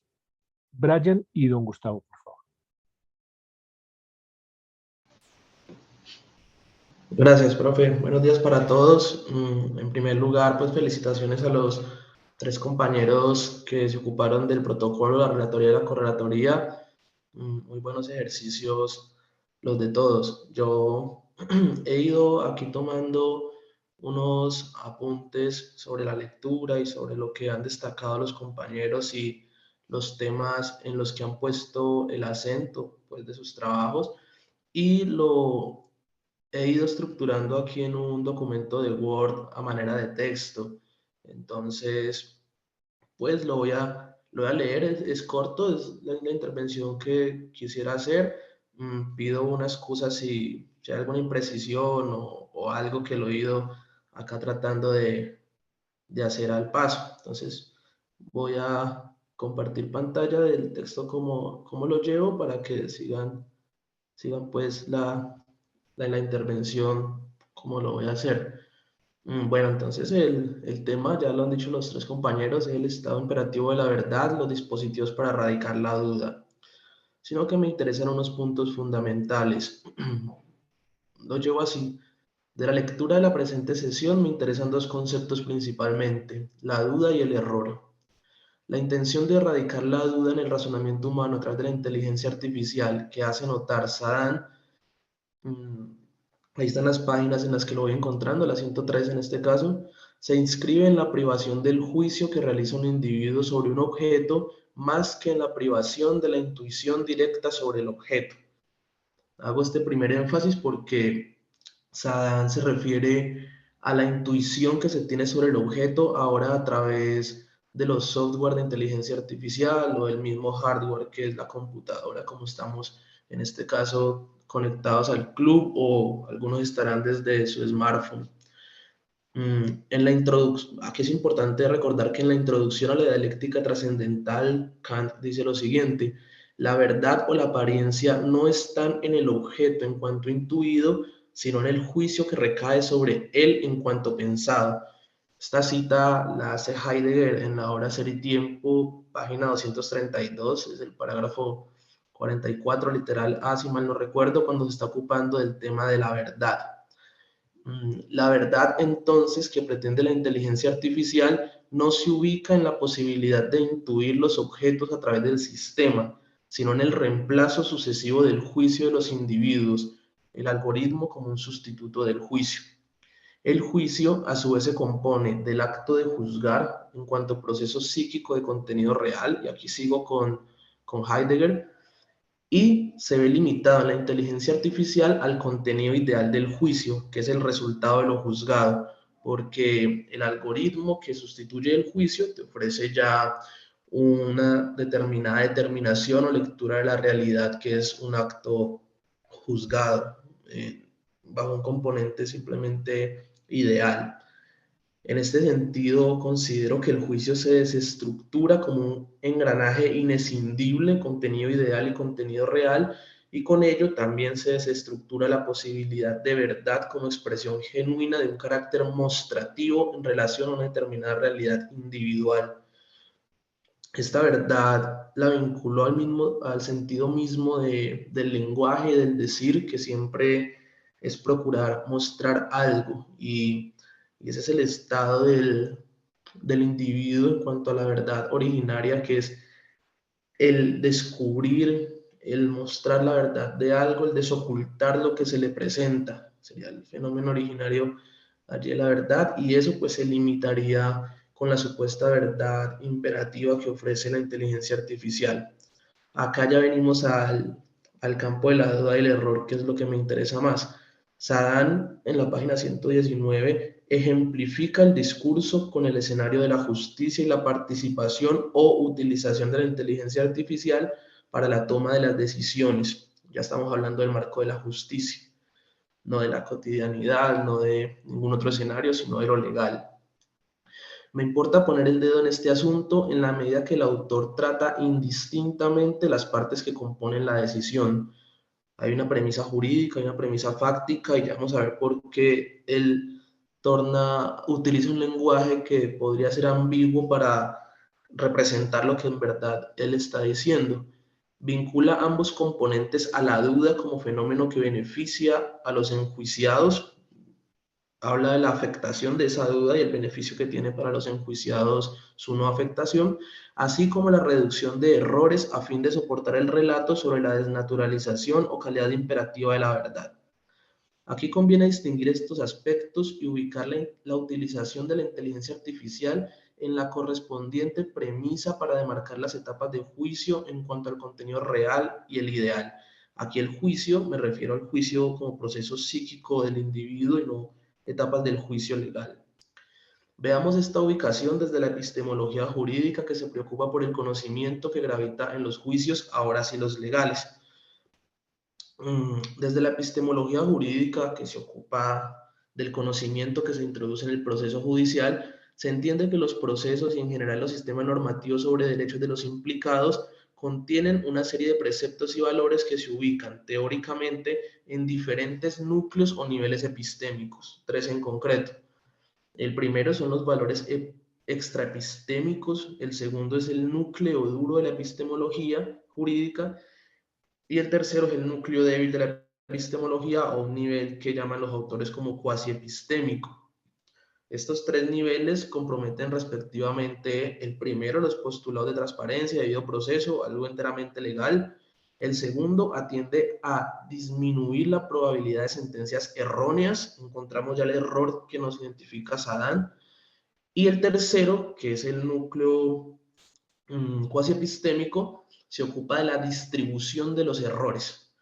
Brian y don Gustavo, por favor. Gracias, profe. Buenos días para todos. En primer lugar, pues felicitaciones a los 3 compañeros que se ocuparon del protocolo, la relatoría y la correlatoría. Muy buenos ejercicios los de todos. Yo he ido aquí tomando unos apuntes sobre la lectura y sobre lo que han destacado los compañeros y los temas en los que han puesto el acento, pues, de sus trabajos, y lo he ido estructurando aquí en un documento de Word a manera de texto. Entonces, pues lo voy a leer, es corto, es la intervención que quisiera hacer. Pido una excusa si hay alguna imprecisión o algo que lo he ido acá tratando de hacer al paso. Entonces, voy a compartir pantalla del texto como lo llevo para que sigan pues la intervención como lo voy a hacer. Bueno, entonces el tema, ya lo han dicho los 3 compañeros, es el estado imperativo de la verdad, los dispositivos para erradicar la duda, sino que me interesan unos puntos fundamentales. Lo llevo así. De la lectura de la presente sesión me interesan 2 conceptos principalmente, la duda y el error. La intención de erradicar la duda en el razonamiento humano a través de la inteligencia artificial que hace notar Saddam ahí están las páginas en las que lo voy encontrando, la 103 en este caso, se inscribe en la privación del juicio que realiza un individuo sobre un objeto más que en la privación de la intuición directa sobre el objeto. Hago este primer énfasis porque Saadán se refiere a la intuición que se tiene sobre el objeto ahora a través de los software de inteligencia artificial o del mismo hardware que es la computadora, como estamos en este caso conectados al club, o algunos estarán desde su smartphone. En la introducción, aquí es importante recordar que en la introducción a la dialéctica trascendental, Kant dice lo siguiente: la verdad o la apariencia no están en el objeto en cuanto intuido, sino en el juicio que recae sobre él en cuanto pensado. Esta cita la hace Heidegger en la obra Ser y Tiempo, página 232, es el parágrafo 44, literal A, si mal no recuerdo, cuando se está ocupando del tema de la verdad. La verdad, entonces, que pretende la inteligencia artificial no se ubica en la posibilidad de intuir los objetos a través del sistema, sino en el reemplazo sucesivo del juicio de los individuos, el algoritmo como un sustituto del juicio. El juicio, a su vez, se compone del acto de juzgar en cuanto a proceso psíquico de contenido real, y aquí sigo con Heidegger, y se ve limitado en la inteligencia artificial al contenido ideal del juicio, que es el resultado de lo juzgado, porque el algoritmo que sustituye el juicio te ofrece ya una determinada determinación o lectura de la realidad, que es un acto juzgado, bajo un componente simplemente ideal. En este sentido, considero que el juicio se desestructura como un engranaje inescindible, contenido ideal y contenido real, y con ello también se desestructura la posibilidad de verdad como expresión genuina de un carácter mostrativo en relación a una determinada realidad individual. Esta verdad la vinculó al sentido mismo del lenguaje, del decir, que siempre es procurar mostrar algo, y ese es el estado del individuo en cuanto a la verdad originaria, que es el descubrir, el mostrar la verdad de algo, el desocultar lo que se le presenta. Sería el fenómeno originario allí de la verdad, y eso pues se limitaría con la supuesta verdad imperativa que ofrece la inteligencia artificial. Acá ya venimos al campo de la duda y el error, que es lo que me interesa más. Saadán, en la página 119, ejemplifica el discurso con el escenario de la justicia y la participación o utilización de la inteligencia artificial para la toma de las decisiones. Ya estamos hablando del marco de la justicia, no de la cotidianidad, no de ningún otro escenario, sino de lo legal. Me importa poner el dedo en este asunto en la medida que el autor trata indistintamente las partes que componen la decisión. Hay una premisa jurídica, hay una premisa fáctica, y ya vamos a ver por qué él utiliza un lenguaje que podría ser ambiguo para representar lo que en verdad él está diciendo. Vincula ambos componentes a la duda como fenómeno que beneficia a los enjuiciados. Habla de la afectación de esa duda y el beneficio que tiene para los enjuiciados su no afectación, así como la reducción de errores a fin de soportar el relato sobre la desnaturalización o calidad imperativa de la verdad. Aquí conviene distinguir estos aspectos y ubicar la utilización de la inteligencia artificial en la correspondiente premisa para demarcar las etapas de juicio en cuanto al contenido real y el ideal. Aquí el juicio, me refiero al juicio como proceso psíquico del individuo y no etapas del juicio legal. Veamos esta ubicación desde la epistemología jurídica, que se preocupa por el conocimiento que gravita en los juicios, ahora sí los legales. Desde la epistemología jurídica, que se ocupa del conocimiento que se introduce en el proceso judicial, se entiende que los procesos y en general los sistemas normativos sobre derechos de los implicados contienen una serie de preceptos y valores que se ubican teóricamente en diferentes núcleos o niveles epistémicos, 3 en concreto. El primero son los valores extraepistémicos, el segundo es el núcleo duro de la epistemología jurídica, y el tercero es el núcleo débil de la epistemología, o un nivel que llaman los autores como cuasi epistémico. Estos 3 niveles comprometen respectivamente: el primero, los postulados de transparencia, debido proceso, algo enteramente legal; El segundo atiende a disminuir la probabilidad de sentencias erróneas. Encontramos ya el error que nos identifica Saddam. Y el tercero, que es el núcleo cuasi epistémico, se ocupa de la distribución de los errores.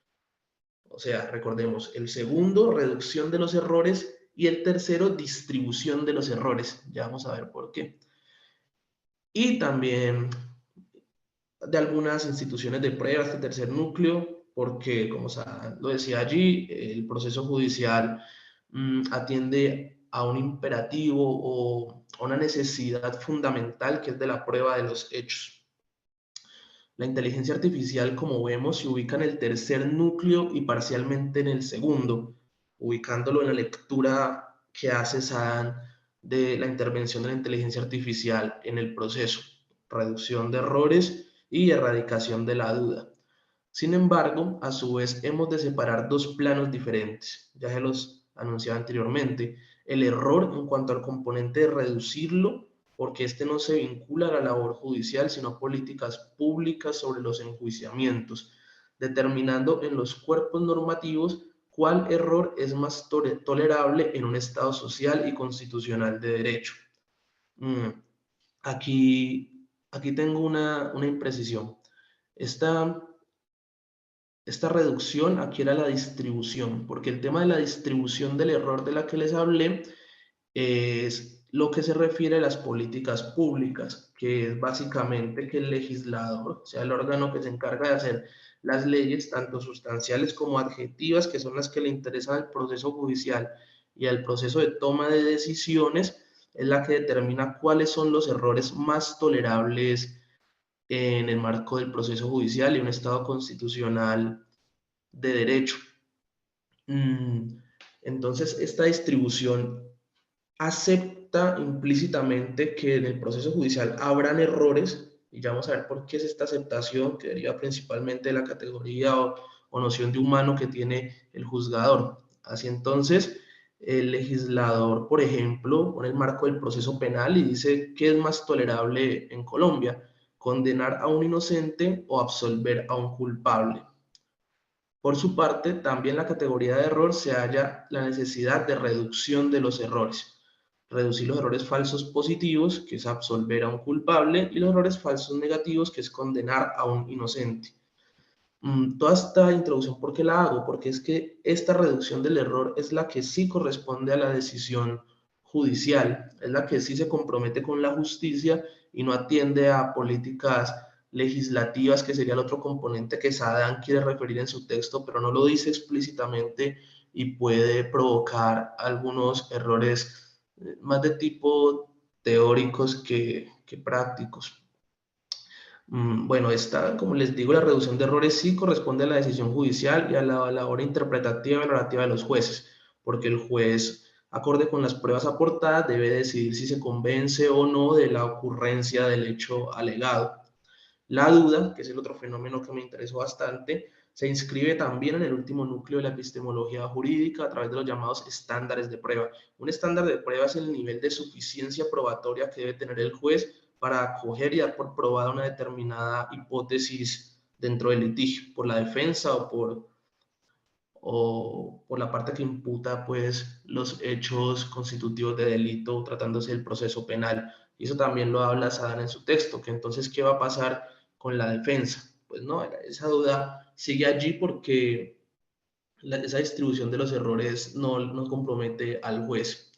O sea, recordemos, el segundo, reducción de los errores, y el tercero, distribución de los errores. Ya vamos a ver por qué. Y también de algunas instituciones de prueba, este tercer núcleo, porque, como lo decía allí, el proceso judicial atiende a un imperativo o a una necesidad fundamental que es de la prueba de los hechos. La inteligencia artificial, como vemos, se ubica en el tercer núcleo y parcialmente en el segundo, ubicándolo en la lectura que hace Saddam de la intervención de la inteligencia artificial en el proceso, reducción de errores y erradicación de la duda. Sin embargo, a su vez, hemos de separar dos planos diferentes. Ya se los anunciaba anteriormente. El error en cuanto al componente de reducirlo, porque este no se vincula a la labor judicial, sino a políticas públicas sobre los enjuiciamientos, determinando en los cuerpos normativos cuál error es más tolerable en un Estado social y constitucional de derecho. Aquí tengo una imprecisión. Esta reducción aquí era la distribución, porque el tema de la distribución del error de la que les hablé es lo que se refiere a las políticas públicas, que es básicamente que el legislador, o sea, el órgano que se encarga de hacer las leyes, tanto sustanciales como adjetivas, que son las que le interesan al proceso judicial y al proceso de toma de decisiones, es la que determina cuáles son los errores más tolerables en el marco del proceso judicial y un Estado constitucional de derecho. Entonces, esta distribución acepta implícitamente que en el proceso judicial habrán errores, y ya vamos a ver por qué es esta aceptación, que deriva principalmente de la categoría o noción de humano que tiene el juzgador. Así entonces, el legislador, por ejemplo, pone el marco del proceso penal y dice qué es más tolerable en Colombia, condenar a un inocente o absolver a un culpable. Por su parte, también en la categoría de error se halla la necesidad de reducción de los errores. Reducir los errores falsos positivos, que es absolver a un culpable, y los errores falsos negativos, que es condenar a un inocente. Toda esta introducción, ¿por qué la hago? Porque es que esta reducción del error es la que sí corresponde a la decisión judicial, es la que sí se compromete con la justicia y no atiende a políticas legislativas, que sería el otro componente que Saddam quiere referir en su texto, pero no lo dice explícitamente y puede provocar algunos errores más de tipo teóricos que prácticos. Bueno, como les digo, la reducción de errores sí corresponde a la decisión judicial y a la labor interpretativa y valorativa de los jueces, porque el juez, acorde con las pruebas aportadas, debe decidir si se convence o no de la ocurrencia del hecho alegado. La duda, que es el otro fenómeno que me interesó bastante, se inscribe también en el último núcleo de la epistemología jurídica a través de los llamados estándares de prueba. Un estándar de prueba es el nivel de suficiencia probatoria que debe tener el juez para acoger y dar por probada una determinada hipótesis dentro del litigio, por la defensa o por la parte que imputa pues los hechos constitutivos de delito tratándose del proceso penal. Y eso también lo habla Saddam en su texto, que entonces, ¿qué va a pasar con la defensa? Pues no, esa duda sigue allí porque esa distribución de los errores no compromete al juez.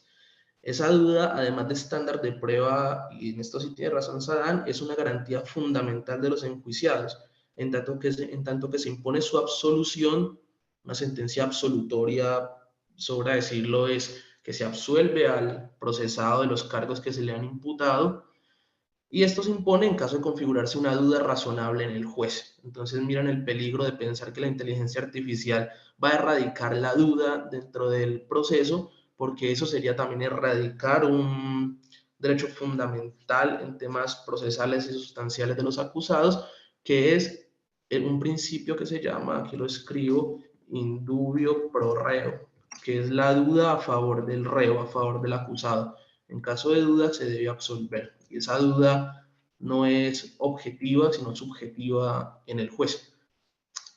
Esa duda, además de estándar de prueba, y en esto sí tiene razón Saddam, es una garantía fundamental de los enjuiciados, en tanto que se impone su absolución. Una sentencia absolutoria, sobra decirlo, es que se absuelve al procesado de los cargos que se le han imputado, y esto se impone en caso de configurarse una duda razonable en el juez. Entonces miran el peligro de pensar que la inteligencia artificial va a erradicar la duda dentro del proceso, porque eso sería también erradicar un derecho fundamental en temas procesales y sustanciales de los acusados, que es un principio que se llama, aquí lo escribo, indubio pro reo, que es la duda a favor del reo, a favor del acusado. En caso de duda se debe absolver, y esa duda no es objetiva, sino subjetiva en el juez.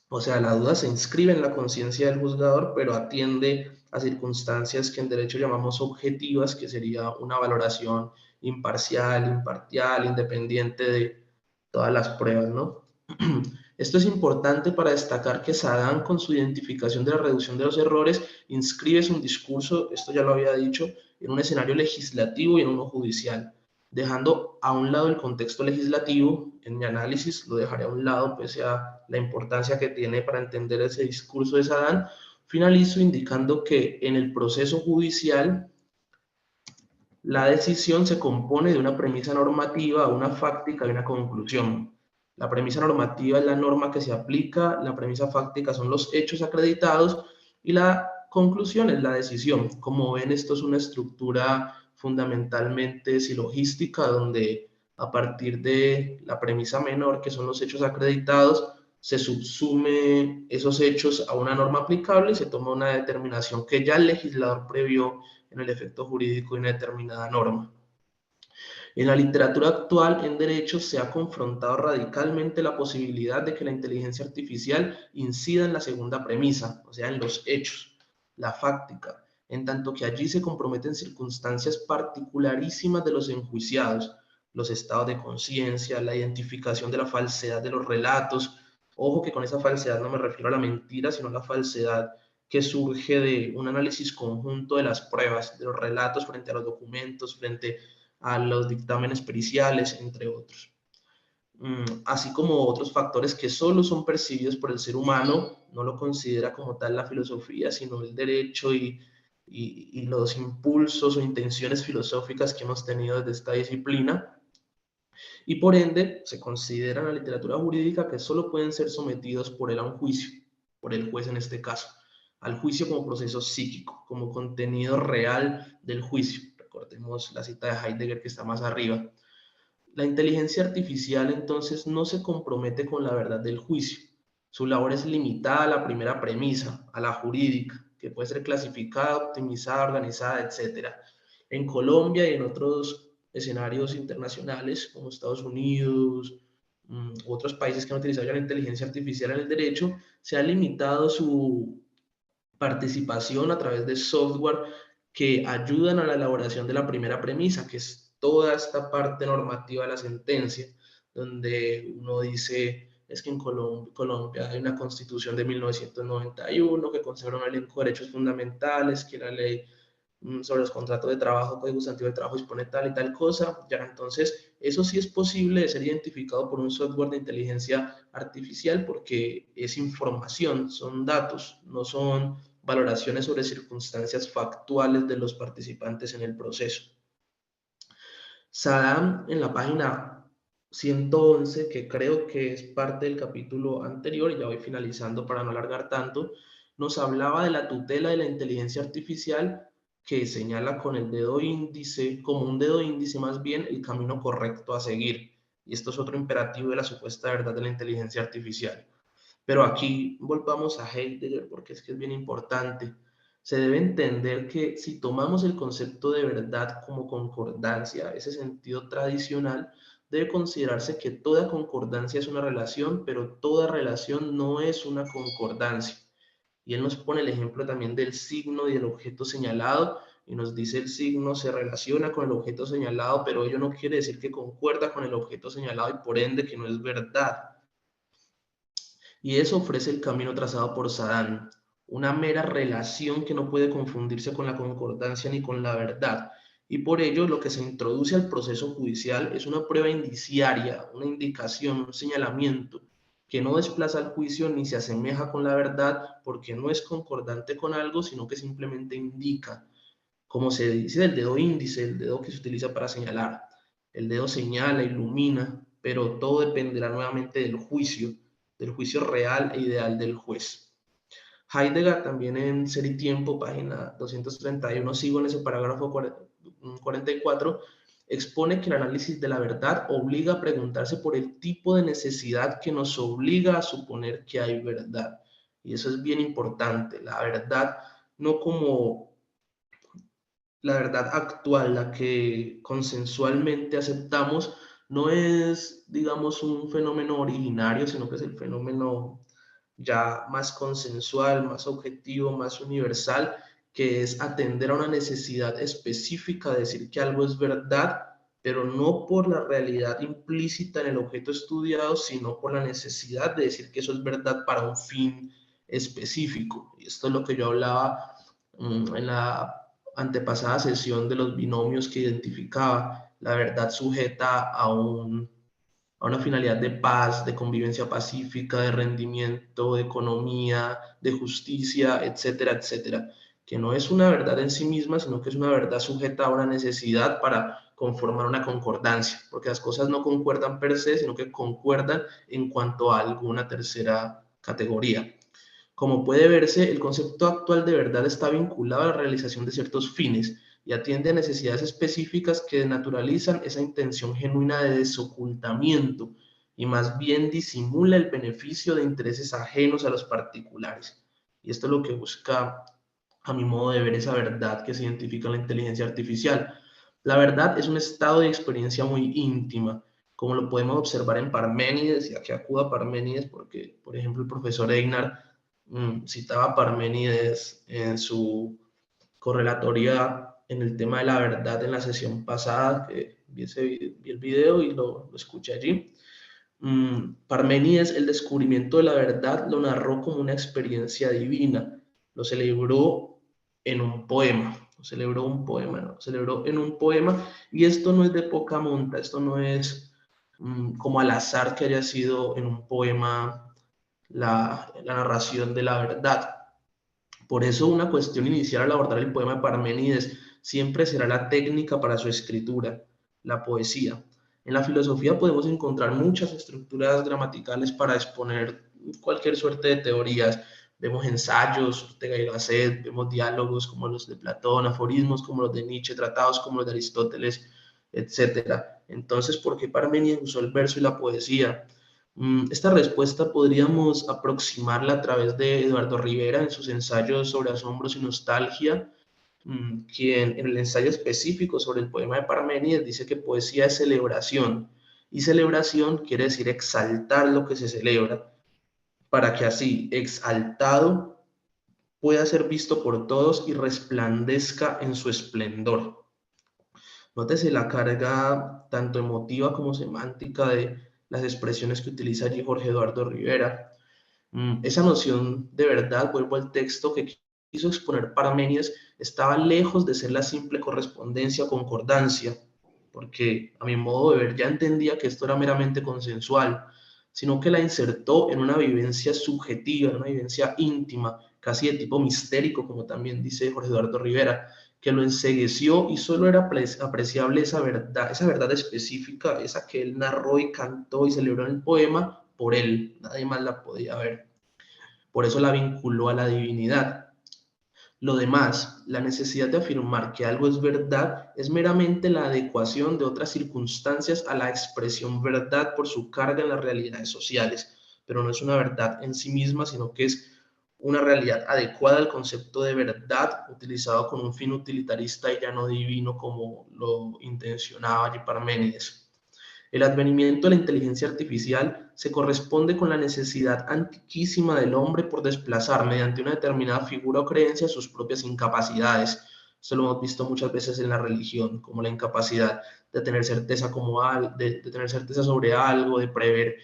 O sea, la duda se inscribe en la conciencia del juzgador, pero atiende a circunstancias que en derecho llamamos objetivas, que sería una valoración imparcial, independiente de todas las pruebas, ¿no? Esto es importante para destacar que Saddam, con su identificación de la reducción de los errores, inscribe su discurso, esto ya lo había dicho, en un escenario legislativo y en uno judicial, dejando a un lado el contexto legislativo. En mi análisis lo dejaré a un lado, pese a la importancia que tiene para entender ese discurso de Saddam. Finalizo indicando que en el proceso judicial la decisión se compone de una premisa normativa, una fáctica y una conclusión. La premisa normativa es la norma que se aplica, la premisa fáctica son los hechos acreditados y la conclusión es la decisión. Como ven, esto es una estructura fundamentalmente silogística, donde a partir de la premisa menor, que son los hechos acreditados, se subsume esos hechos a una norma aplicable y se toma una determinación que ya el legislador previó en el efecto jurídico de una determinada norma. En la literatura actual en derecho se ha confrontado radicalmente la posibilidad de que la inteligencia artificial incida en la segunda premisa, o sea, en los hechos, la fáctica, en tanto que allí se comprometen circunstancias particularísimas de los enjuiciados, los estados de conciencia, la identificación de la falsedad de los relatos. Ojo que con esa falsedad no me refiero a la mentira, sino a la falsedad que surge de un análisis conjunto de las pruebas, de los relatos frente a los documentos, frente a los dictámenes periciales, entre otros. Así como otros factores que solo son percibidos por el ser humano, no lo considera como tal la filosofía, sino el derecho y los impulsos o intenciones filosóficas que hemos tenido desde esta disciplina, y por ende se considera en la literatura jurídica que solo pueden ser sometidos por él a un juicio, por el juez en este caso, al juicio como proceso psíquico, como contenido real del juicio. Recordemos la cita de Heidegger que está más arriba. La inteligencia artificial entonces no se compromete con la verdad del juicio. Su labor es limitada a la primera premisa, a la jurídica, que puede ser clasificada, optimizada, organizada, etc. En Colombia y en otros escenarios internacionales como Estados Unidos, otros países que han utilizado ya la inteligencia artificial en el derecho, se ha limitado su participación a través de software que ayudan a la elaboración de la primera premisa, que es toda esta parte normativa de la sentencia, donde uno dice, es que en Colombia hay una constitución de 1991 que consagra un elenco de derechos fundamentales, que la ley sobre los contratos de trabajo, código sustantivo de trabajo dispone tal y tal cosa. Ya, entonces eso sí es posible de ser identificado por un software de inteligencia artificial, porque es información, son datos, no son valoraciones sobre circunstancias factuales de los participantes en el proceso. Saddam, en la página 111, que creo que es parte del capítulo anterior, y ya voy finalizando para no alargar tanto, nos hablaba de la tutela de la inteligencia artificial, que señala con el dedo índice, como un dedo índice más bien, el camino correcto a seguir. Y esto es otro imperativo de la supuesta verdad de la inteligencia artificial. Pero aquí volvamos a Heidegger, porque es que es bien importante. Se debe entender que si tomamos el concepto de verdad como concordancia, ese sentido tradicional, debe considerarse que toda concordancia es una relación, pero toda relación no es una concordancia. Y él nos pone el ejemplo también del signo y del objeto señalado, y nos dice el signo se relaciona con el objeto señalado, pero ello no quiere decir que concuerda con el objeto señalado y por ende que no es verdad. Y eso ofrece el camino trazado por Saddam, una mera relación que no puede confundirse con la concordancia ni con la verdad. Y por ello lo que se introduce al proceso judicial es una prueba indiciaria, una indicación, un señalamiento, que no desplaza el juicio ni se asemeja con la verdad porque no es concordante con algo, sino que simplemente indica, como se dice del dedo índice, el dedo que se utiliza para señalar. El dedo señala, ilumina, pero todo dependerá nuevamente del juicio real e ideal del juez. Heidegger también en Ser y Tiempo, página 231, sigo en ese parágrafo 44, expone que el análisis de la verdad obliga a preguntarse por el tipo de necesidad que nos obliga a suponer que hay verdad. Y eso es bien importante, la verdad no como la verdad actual, la que consensualmente aceptamos, no es, digamos, un fenómeno originario, sino que es el fenómeno ya más consensual, más objetivo, más universal, que es atender a una necesidad específica de decir que algo es verdad, pero no por la realidad implícita en el objeto estudiado, sino por la necesidad de decir que eso es verdad para un fin específico. Y esto es lo que yo hablaba en la antepasada sesión de los binomios que identificaba la verdad sujeta a una finalidad de paz, de convivencia pacífica, de rendimiento, de economía, de justicia, etcétera, etcétera. Que no es una verdad en sí misma, sino que es una verdad sujeta a una necesidad para conformar una concordancia, porque las cosas no concuerdan per se, sino que concuerdan en cuanto a alguna tercera categoría. Como puede verse, el concepto actual de verdad está vinculado a la realización de ciertos fines y atiende a necesidades específicas que naturalizan esa intención genuina de desocultamiento y más bien disimula el beneficio de intereses ajenos a los particulares. Y esto es lo que busca, a mi modo de ver, esa verdad que se identifica en la inteligencia artificial. La verdad es un estado de experiencia muy íntima, como lo podemos observar en Parménides, y aquí acudo a Parménides porque, por ejemplo, el profesor Einar citaba a Parménides en su correlatoria en el tema de la verdad en la sesión pasada, que vi el video y lo escuché allí. Parménides, el descubrimiento de la verdad, lo narró como una experiencia divina, lo celebró en un poema, celebró en un poema, y esto no es de poca monta, esto no es como al azar que haya sido en un poema la narración de la verdad. Por eso una cuestión inicial al abordar el poema de Parménides siempre será la técnica para su escritura, la poesía. En la filosofía podemos encontrar muchas estructuras gramaticales para exponer cualquier suerte de teorías. Vemos ensayos, Ortega y Gasset, vemos diálogos como los de Platón, aforismos como los de Nietzsche, tratados como los de Aristóteles, etc. Entonces, ¿por qué Parménides usó el verso y la poesía? Esta respuesta podríamos aproximarla a través de Eduardo Rivera en sus ensayos sobre asombros y nostalgia, quien en el ensayo específico sobre el poema de Parménides dice que poesía es celebración, y celebración quiere decir exaltar lo que se celebra, para que así, exaltado, pueda ser visto por todos y resplandezca en su esplendor. Nótese la carga tanto emotiva como semántica de las expresiones que utiliza allí Jorge Eduardo Rivera. Esa noción de verdad, vuelvo al texto que quiso exponer Parménides, estaba lejos de ser la simple correspondencia o concordancia, porque a mi modo de ver ya entendía que esto era meramente consensual, sino que la insertó en una vivencia subjetiva, en una vivencia íntima, casi de tipo mistérico, como también dice Jorge Eduardo Rivera, que lo encegueció y solo era apreciable esa verdad específica, esa que él narró y cantó y celebró en el poema, por él, nadie más la podía ver. Por eso la vinculó a la divinidad. Lo demás, la necesidad de afirmar que algo es verdad, es meramente la adecuación de otras circunstancias a la expresión verdad por su carga en las realidades sociales, pero no es una verdad en sí misma, sino que es una realidad adecuada al concepto de verdad, utilizado con un fin utilitarista y ya no divino como lo intencionaba allí Parménides. El advenimiento de la inteligencia artificial se corresponde con la necesidad antiquísima del hombre por desplazar mediante una determinada figura o creencia sus propias incapacidades. Esto lo hemos visto muchas veces en la religión, como la incapacidad de tener certeza, de tener certeza sobre algo, de prever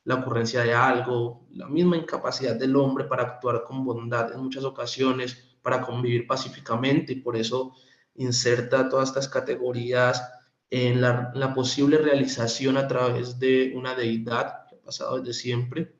la ocurrencia de algo, la misma incapacidad del hombre para actuar con bondad en muchas ocasiones, para convivir pacíficamente, y por eso inserta todas estas categorías en la posible realización a través de una deidad que ha pasado desde siempre,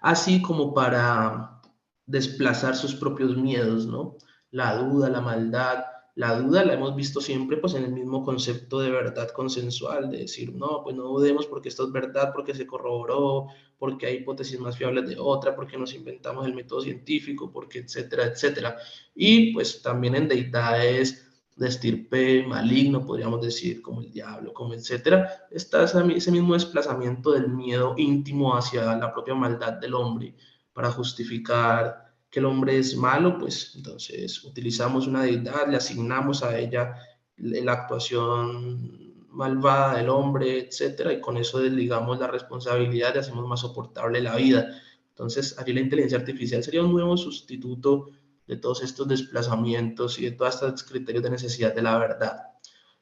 así como para desplazar sus propios miedos, ¿no? La duda, la maldad. La duda la hemos visto siempre pues en el mismo concepto de verdad consensual, de decir, no, pues no dudemos porque esto es verdad, porque se corroboró, porque hay hipótesis más fiables de otra, porque nos inventamos el método científico, porque etcétera, etcétera. Y pues también en deidades de estirpe maligno, podríamos decir, como el diablo, como etcétera, está ese mismo desplazamiento del miedo íntimo hacia la propia maldad del hombre para justificar que el hombre es malo, pues entonces utilizamos una deidad, le asignamos a ella la actuación malvada del hombre, etcétera, y con eso desligamos la responsabilidad y hacemos más soportable la vida. Entonces, allí la inteligencia artificial sería un nuevo sustituto de todos estos desplazamientos y de todos estos criterios de necesidad de la verdad.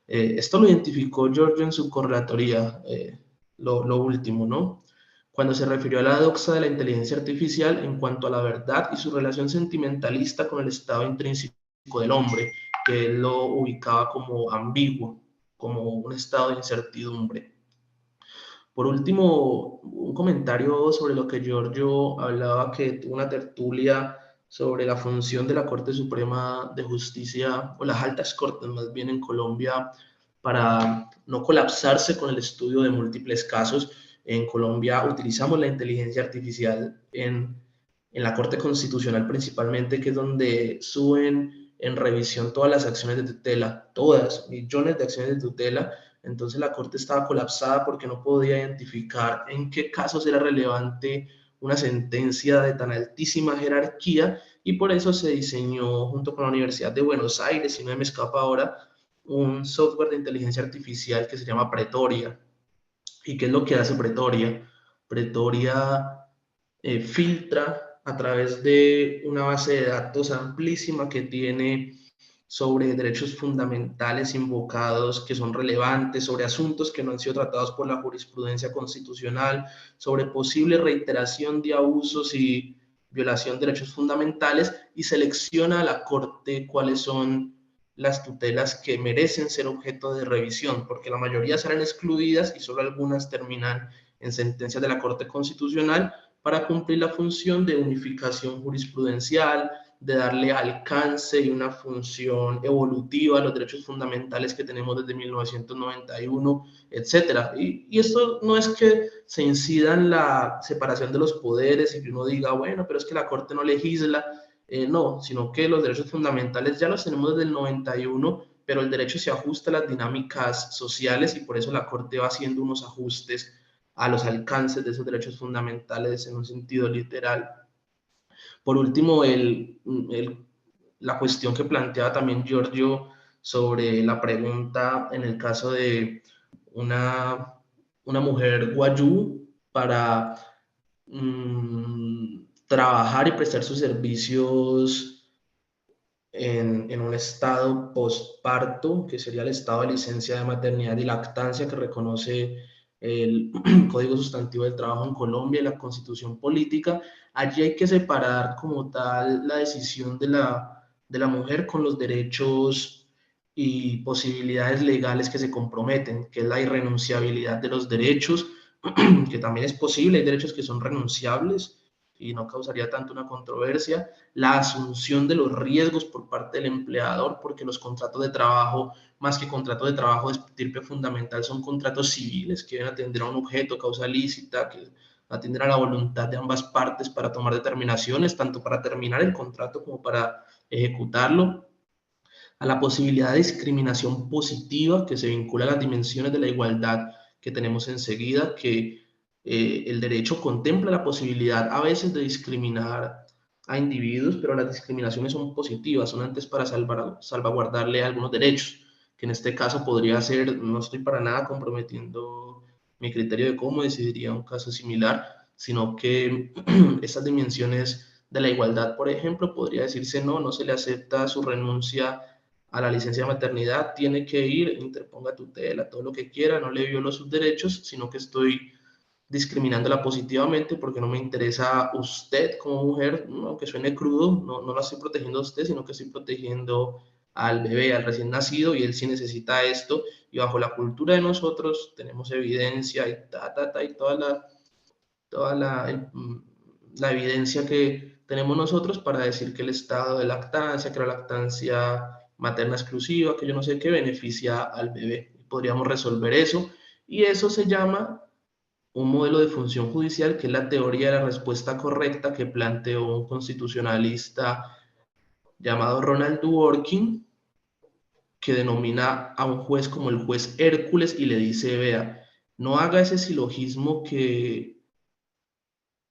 Esto lo identificó Giorgio en su correlatoría, lo último, ¿no? Cuando se refirió a la doxa de la inteligencia artificial en cuanto a la verdad y su relación sentimentalista con el estado intrínseco del hombre, que él lo ubicaba como ambiguo, como un estado de incertidumbre. Por último, un comentario sobre lo que Giorgio hablaba, que tuvo una tertulia sobre la función de la Corte Suprema de Justicia, o las altas cortes más bien en Colombia, para no colapsarse con el estudio de múltiples casos. En Colombia utilizamos la inteligencia artificial en la Corte Constitucional principalmente, que es donde suben en revisión todas las acciones de tutela, todas, millones de acciones de tutela. Entonces la Corte estaba colapsada porque no podía identificar en qué casos era relevante una sentencia de tan altísima jerarquía, y por eso se diseñó junto con la Universidad de Buenos Aires, si no me escapa ahora, un software de inteligencia artificial que se llama Pretoria. ¿Y qué es lo que hace Pretoria? Pretoria filtra a través de una base de datos amplísima que tiene sobre derechos fundamentales invocados que son relevantes, sobre asuntos que no han sido tratados por la jurisprudencia constitucional, sobre posible reiteración de abusos y violación de derechos fundamentales, y selecciona a la Corte cuáles son las tutelas que merecen ser objeto de revisión, porque la mayoría serán excluidas y solo algunas terminan en sentencias de la Corte Constitucional, para cumplir la función de unificación jurisprudencial, de darle alcance y una función evolutiva a los derechos fundamentales que tenemos desde 1991, etc. Y esto no es que se incida en la separación de los poderes y que uno diga, bueno, pero es que la Corte no legisla, no, sino que los derechos fundamentales ya los tenemos desde el 91, pero el derecho se ajusta a las dinámicas sociales, y por eso la Corte va haciendo unos ajustes a los alcances de esos derechos fundamentales en un sentido literal. Por último, la cuestión que planteaba también Giorgio sobre la pregunta en el caso de una mujer guayú para trabajar y prestar sus servicios en un estado postparto, que sería el estado de licencia de maternidad y lactancia que reconoce el Código Sustantivo del Trabajo en Colombia y la Constitución Política. Allí hay que separar como tal la decisión de la mujer con los derechos y posibilidades legales que se comprometen, que es la irrenunciabilidad de los derechos, que también es posible, hay derechos que son renunciables y no causaría tanto una controversia, la asunción de los riesgos por parte del empleador, porque los contratos de trabajo, más que contratos de trabajo de estirpe fundamental, son contratos civiles que deben atender a un objeto, causa lícita, que atender a la voluntad de ambas partes para tomar determinaciones, tanto para terminar el contrato como para ejecutarlo, a la posibilidad de discriminación positiva que se vincula a las dimensiones de la igualdad que tenemos enseguida, que el derecho contempla la posibilidad a veces de discriminar a individuos, pero las discriminaciones son positivas, son antes para salvaguardarle algunos derechos, que en este caso podría ser, no estoy para nada comprometiendo mi criterio de cómo decidiría un caso similar, sino que esas dimensiones de la igualdad, por ejemplo, podría decirse no se le acepta su renuncia a la licencia de maternidad, tiene que ir, interponga tutela, todo lo que quiera, no le violo sus derechos, sino que estoy discriminándola positivamente porque no me interesa usted como mujer, aunque suene crudo, no la estoy protegiendo a usted, sino que estoy protegiendo al bebé, al recién nacido, y él sí necesita esto, y bajo la cultura de nosotros tenemos evidencia y y toda la evidencia que tenemos nosotros para decir que el estado de lactancia, que la lactancia materna exclusiva, que yo no sé qué, beneficia al bebé. Podríamos resolver eso, y eso se llama un modelo de función judicial, que es la teoría de la respuesta correcta que planteó un constitucionalista llamado Ronald Dworkin, que denomina a un juez como el juez Hércules y le dice, vea, no haga ese silogismo que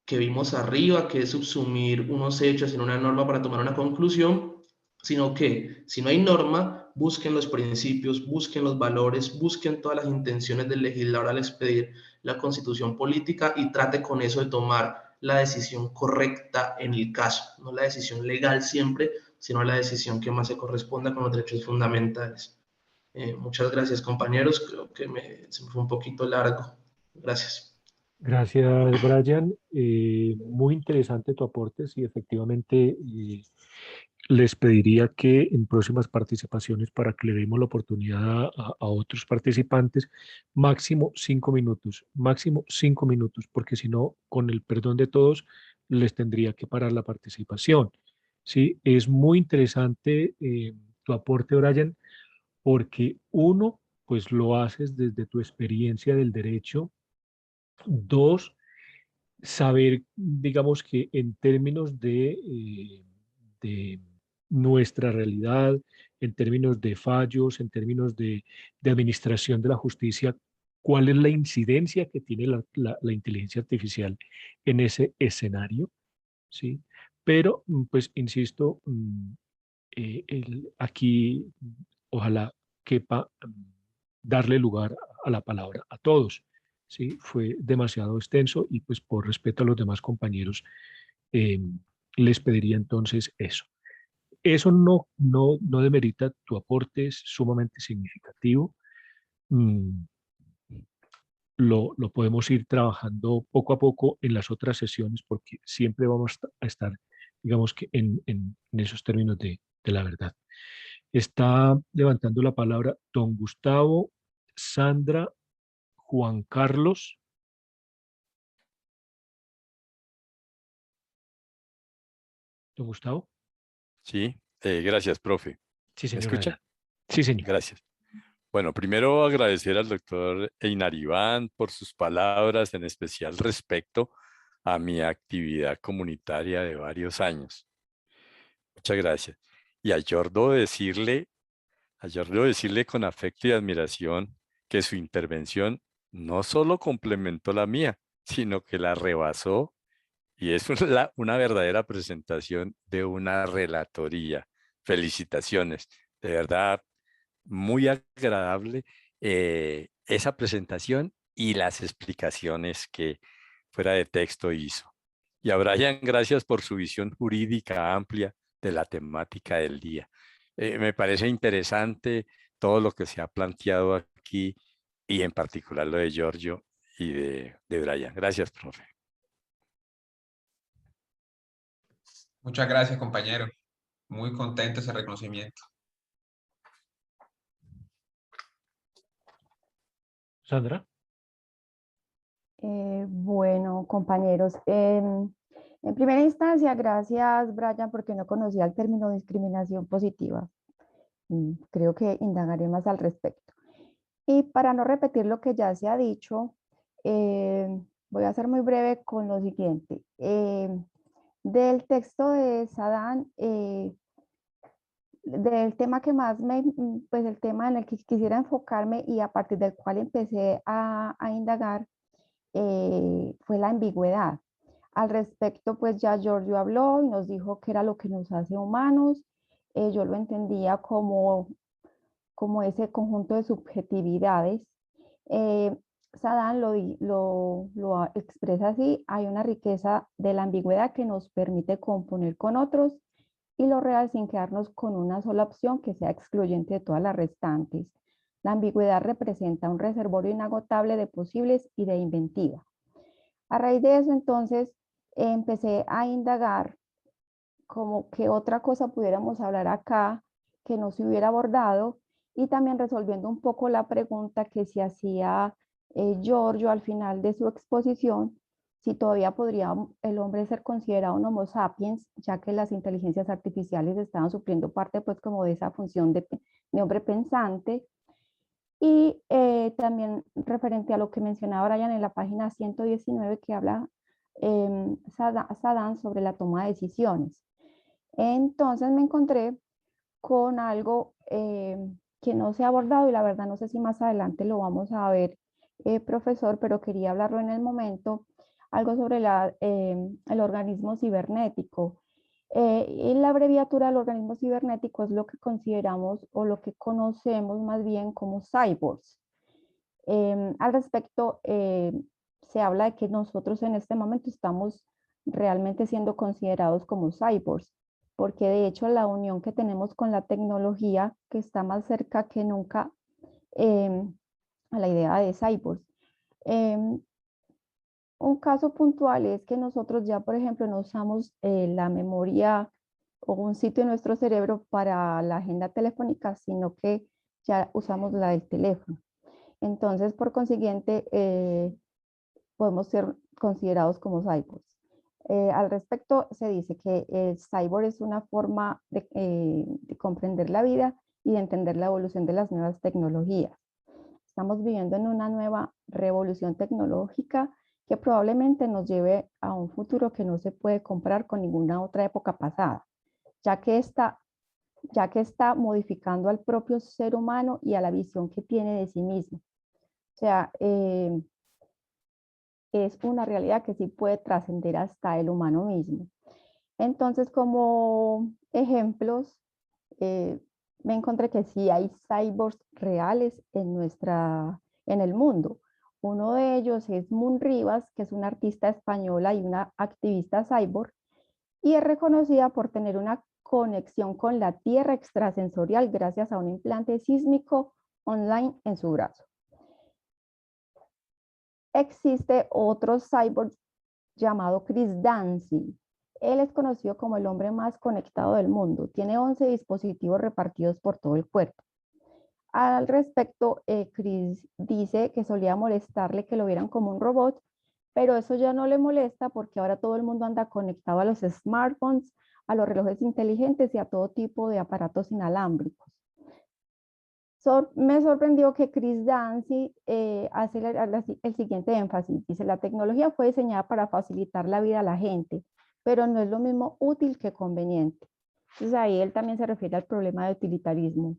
vimos arriba, que es subsumir unos hechos en una norma para tomar una conclusión, sino que si no hay norma, busquen los principios, busquen los valores, busquen todas las intenciones del legislador al expedir la constitución política y trate con eso de tomar la decisión correcta en el caso, no la decisión legal siempre, sino la decisión que más se corresponda con los derechos fundamentales. Muchas gracias, compañeros. Creo que se me fue un poquito largo. Gracias. Gracias, Brian. Muy interesante tu aporte. Sí, efectivamente, les pediría que en próximas participaciones, para que le demos la oportunidad a otros participantes, máximo 5 minutos, porque si no, con el perdón de todos, les tendría que parar la participación. Sí, es muy interesante tu aporte, Brian, porque uno, pues lo haces desde tu experiencia del derecho. Dos, saber, digamos que en términos de nuestra realidad, en términos de fallos, en términos de administración de la justicia, cuál es la incidencia que tiene la inteligencia artificial en ese escenario, ¿sí? Pero, pues, insisto, aquí ojalá quepa darle lugar a la palabra a todos. ¿Sí? Fue demasiado extenso y pues por respeto a los demás compañeros eh, les pediría entonces eso. Eso no demerita tu aporte, es sumamente significativo. Mm, lo podemos ir trabajando poco a poco en las otras sesiones porque siempre vamos a estar, digamos que en esos términos de la verdad. Está levantando la palabra don Gustavo, Sandra, Juan Carlos. Don Gustavo. Sí, gracias, profe. Sí, ¿Me señor, escucha? adelante. Sí, señor. Gracias. Bueno, primero agradecer al doctor Einar Iván por sus palabras, en especial respecto a mi actividad comunitaria de varios años. Muchas gracias. Y a Jordo decirle con afecto y admiración que su intervención no solo complementó la mía, sino que la rebasó y es una verdadera presentación de una relatoría. Felicitaciones. De verdad, muy agradable esa presentación y las explicaciones que fuera de texto hizo. Y a Brian, gracias por su visión jurídica amplia de la temática del día. Me parece interesante todo lo que se ha planteado aquí y en particular lo de Giorgio y de Brian. Gracias, profe. Muchas gracias, compañero. Muy contento ese reconocimiento. Sandra. Bueno, compañeros, en primera instancia, gracias, Brian, porque no conocía el término discriminación positiva. Creo que indagaré más al respecto. Y para no repetir lo que ya se ha dicho, voy a ser muy breve con lo siguiente. Del texto de Saddam, del tema que más pues el tema en el que quisiera enfocarme y a partir del cual empecé a indagar, fue la ambigüedad. Al respecto, pues ya Giorgio habló y nos dijo que era lo que nos hace humanos. Yo lo entendía como ese conjunto de subjetividades. Saddam lo expresa así: hay una riqueza de la ambigüedad que nos permite componer con otros y lo real sin quedarnos con una sola opción que sea excluyente de todas las restantes. La ambigüedad representa un reservorio inagotable de posibles y de inventiva. A raíz de eso, entonces, empecé a indagar como qué otra cosa pudiéramos hablar acá que no se hubiera abordado y también resolviendo un poco la pregunta que se hacía Giorgio al final de su exposición, si todavía podría el hombre ser considerado un Homo sapiens, ya que las inteligencias artificiales estaban supliendo parte pues como de esa función de hombre pensante. Y también referente a lo que mencionaba Brian en la página 119 que habla Saddam sobre la toma de decisiones. Entonces me encontré con algo que no se ha abordado y la verdad no sé si más adelante lo vamos a ver, profesor, pero quería hablarlo en el momento, algo sobre el organismo cibernético. La abreviatura del organismo cibernético es lo que consideramos o lo que conocemos más bien como cyborgs. Al respecto, se habla de que nosotros en este momento estamos realmente siendo considerados como cyborgs, porque de hecho la unión que tenemos con la tecnología, que está más cerca que nunca a la idea de cyborgs. Un caso puntual es que nosotros ya, por ejemplo, no usamos la memoria o un sitio en nuestro cerebro para la agenda telefónica, sino que ya usamos la del teléfono. Entonces, por consiguiente, podemos ser considerados como cyborgs. Al respecto, se dice que el cyborg es una forma de comprender la vida y de entender la evolución de las nuevas tecnologías. Estamos viviendo en una nueva revolución tecnológica que probablemente nos lleve a un futuro que no se puede comparar con ninguna otra época pasada, ya que está modificando al propio ser humano y a la visión que tiene de sí mismo. O sea, es una realidad que sí puede trascender hasta el humano mismo. Entonces, como ejemplos, me encontré que sí hay cyborgs reales en el mundo. Uno de ellos es Moon Rivas, que es una artista española y una activista cyborg, y es reconocida por tener una conexión con la Tierra extrasensorial gracias a un implante sísmico online en su brazo. Existe otro cyborg llamado Chris Dancy. Él es conocido como el hombre más conectado del mundo. Tiene 11 dispositivos repartidos por todo el cuerpo. Al respecto, Chris dice que solía molestarle que lo vieran como un robot, pero eso ya no le molesta porque ahora todo el mundo anda conectado a los smartphones, a los relojes inteligentes y a todo tipo de aparatos inalámbricos. Me sorprendió que Chris Dancy hace el siguiente énfasis. Dice, la tecnología fue diseñada para facilitar la vida a la gente, pero no es lo mismo útil que conveniente. Entonces ahí él también se refiere al problema de utilitarismo.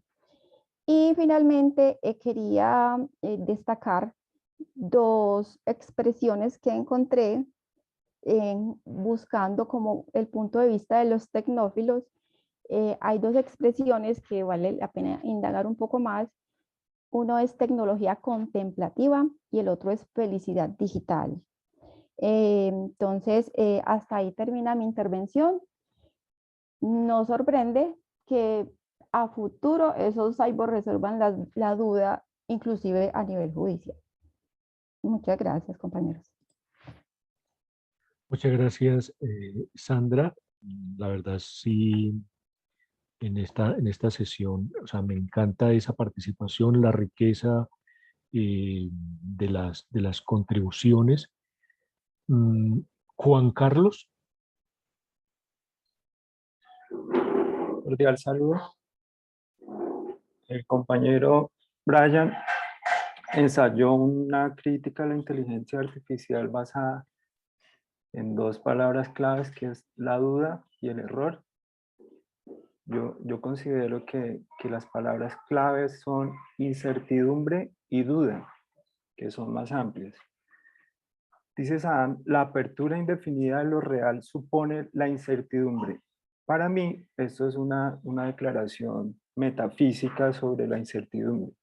Y finalmente quería destacar dos expresiones que encontré buscando como el punto de vista de los tecnófilos. Hay dos expresiones que vale la pena indagar un poco más. Uno es tecnología contemplativa y el otro es felicidad digital. Entonces, hasta ahí termina mi intervención. No sorprende que a futuro esos cyborgs resuelvan la duda, inclusive a nivel judicial. Muchas gracias, compañeros. Muchas gracias, Sandra. La verdad, sí, en esta sesión, o sea, me encanta esa participación, la riqueza de las contribuciones. Juan Carlos. Cordial saludo. El compañero Brian ensayó una crítica a la inteligencia artificial basada en dos palabras claves, que es la duda y el error. Yo considero que las palabras claves son incertidumbre y duda, que son más amplias. Dice Adam, la apertura indefinida de lo real supone la incertidumbre. Para mí, esto es una declaración metafísica sobre la incertidumbre.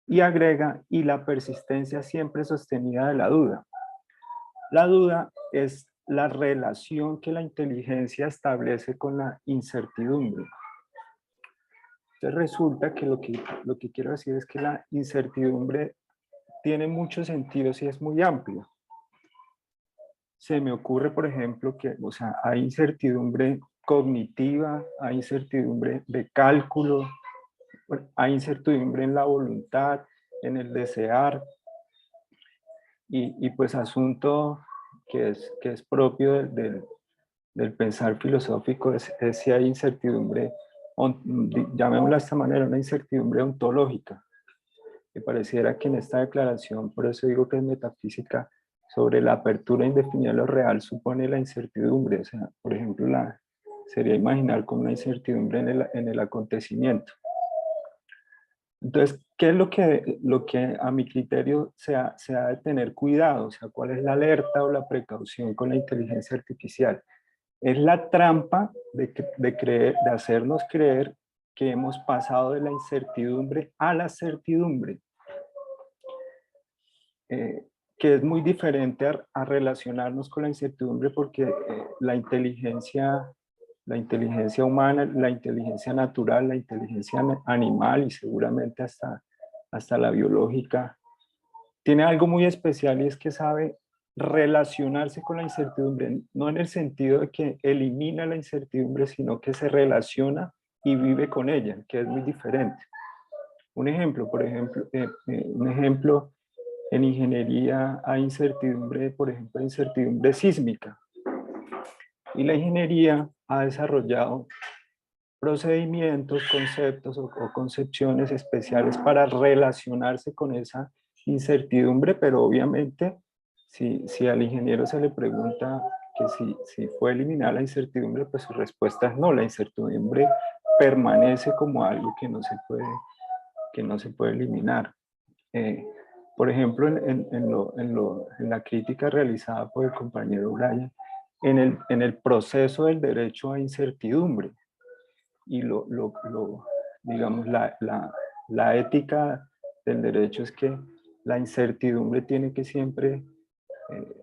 Y agrega, y la persistencia siempre sostenida de la duda. La duda es la relación que la inteligencia establece con la incertidumbre. Entonces resulta que lo que quiero decir es que la incertidumbre tiene muchos sentidos y es muy amplia. Se me ocurre, por ejemplo, que hay incertidumbre cognitiva, hay incertidumbre de cálculo, hay incertidumbre en la voluntad, en el desear, y pues asunto que es propio del pensar filosófico es si hay incertidumbre, llamémosla de esta manera, una incertidumbre ontológica, que pareciera que en esta declaración, por eso digo que es metafísica, sobre la apertura indefinida de lo real supone la incertidumbre. O sea, por ejemplo, sería imaginar como una incertidumbre en el acontecimiento. Entonces, ¿qué es lo que a mi criterio se ha de tener cuidado? O sea, ¿cuál es la alerta o la precaución con la inteligencia artificial? Es la trampa de hacernos creer que hemos pasado de la incertidumbre a la certidumbre. que es muy diferente a relacionarnos con la incertidumbre, porque la inteligencia humana, la inteligencia natural, la inteligencia animal y seguramente hasta la biológica, tiene algo muy especial y es que sabe relacionarse con la incertidumbre, no en el sentido de que elimina la incertidumbre, sino que se relaciona y vive con ella, que es muy diferente. Un ejemplo, en ingeniería hay incertidumbre, por ejemplo, incertidumbre sísmica. Y la ingeniería ha desarrollado procedimientos, conceptos o concepciones especiales para relacionarse con esa incertidumbre, pero obviamente si al ingeniero se le pregunta que si fue eliminar la incertidumbre, pues su respuesta es no, la incertidumbre permanece como algo que no se puede eliminar. Por ejemplo, en la crítica realizada por el compañero Brian, en el proceso del derecho a incertidumbre, y digamos, la ética del derecho es que la incertidumbre tiene que siempre,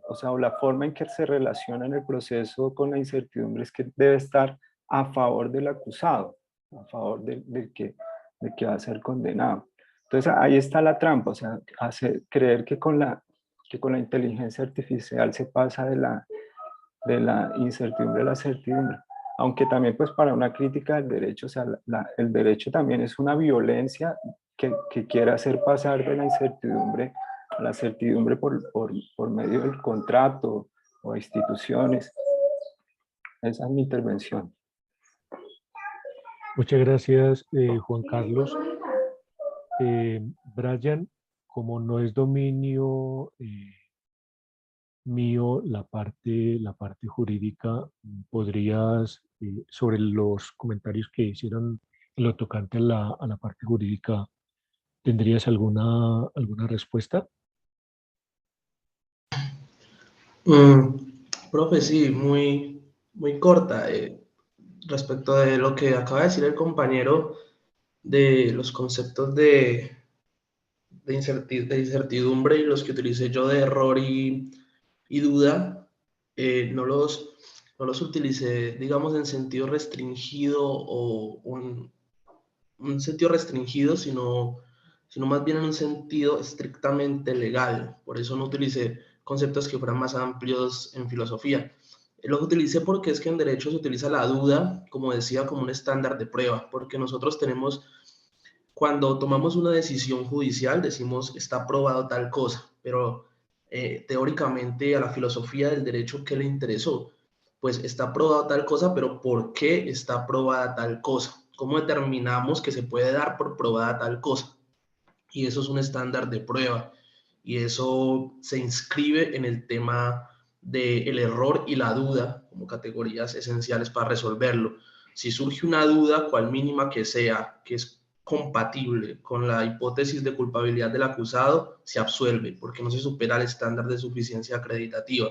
o sea, la forma en que se relaciona en el proceso con la incertidumbre es que debe estar a favor del acusado, a favor del que va a ser condenado. Entonces ahí está la trampa, o sea, creer que con la inteligencia artificial se pasa de la incertidumbre a la certidumbre. Aunque también pues para una crítica del derecho, o sea, el derecho también es una violencia que quiere hacer pasar de la incertidumbre a la certidumbre por medio del contrato o instituciones. Esa es mi intervención. Muchas gracias, Juan Carlos. Brian, como no es dominio mío la parte jurídica, ¿podrías, sobre los comentarios que hicieron en lo tocante a la parte jurídica, ¿tendrías alguna respuesta? Profe, sí, muy, muy corta. Respecto de lo que acaba de decir el compañero de los conceptos de incertidumbre y los que utilicé yo de error y duda, no los utilicé, digamos, en sentido restringido o un sentido restringido, sino más bien en un sentido estrictamente legal. Por eso no utilicé conceptos que fueran más amplios en filosofía. Los utilicé porque es que en derecho se utiliza la duda, como decía, como un estándar de prueba, porque nosotros tenemos, cuando tomamos una decisión judicial, decimos está probado tal cosa, pero teóricamente a la filosofía del derecho, ¿qué le interesó? Pues está probado tal cosa, pero ¿por qué está probada tal cosa? ¿Cómo determinamos que se puede dar por probada tal cosa? Y eso es un estándar de prueba, y eso se inscribe en el tema del error y la duda como categorías esenciales para resolverlo. Si surge una duda, cual mínima que sea, que es compatible con la hipótesis de culpabilidad del acusado, se absuelve, porque no se supera el estándar de suficiencia acreditativa.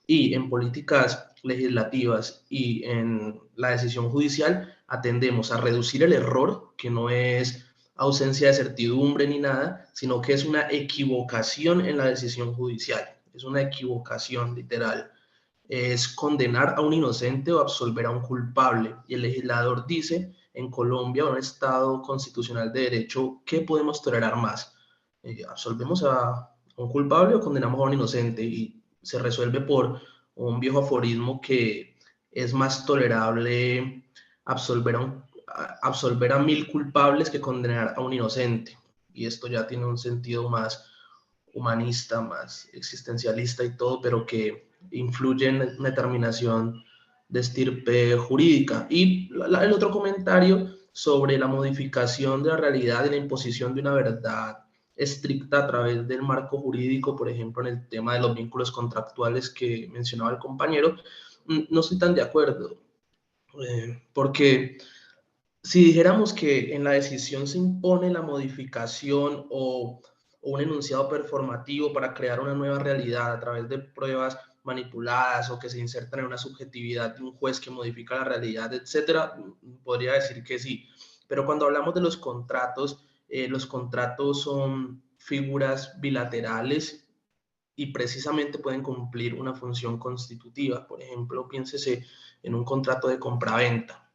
Y en políticas legislativas y en la decisión judicial atendemos a reducir el error, que no es ausencia de certidumbre ni nada, sino que es una equivocación en la decisión judicial. Es una equivocación literal. Es condenar a un inocente o absolver a un culpable. Y el legislador dice, en Colombia, un estado constitucional de derecho, ¿qué podemos tolerar más? ¿Absolvemos a un culpable o condenamos a un inocente? Y se resuelve por un viejo aforismo que es más tolerable absolver a 1000 culpables que condenar a un inocente. Y esto ya tiene un sentido más humanista, más existencialista y todo, pero que influye en una determinación de estirpe jurídica. Y el otro comentario sobre la modificación de la realidad y la imposición de una verdad estricta a través del marco jurídico, por ejemplo, en el tema de los vínculos contractuales que mencionaba el compañero, no estoy tan de acuerdo, porque si dijéramos que en la decisión se impone la modificación o un enunciado performativo para crear una nueva realidad a través de pruebas manipuladas o que se insertan en una subjetividad de un juez que modifica la realidad, etcétera, podría decir que sí. Pero cuando hablamos de los contratos son figuras bilaterales y precisamente pueden cumplir una función constitutiva. Por ejemplo, piénsese en un contrato de compraventa.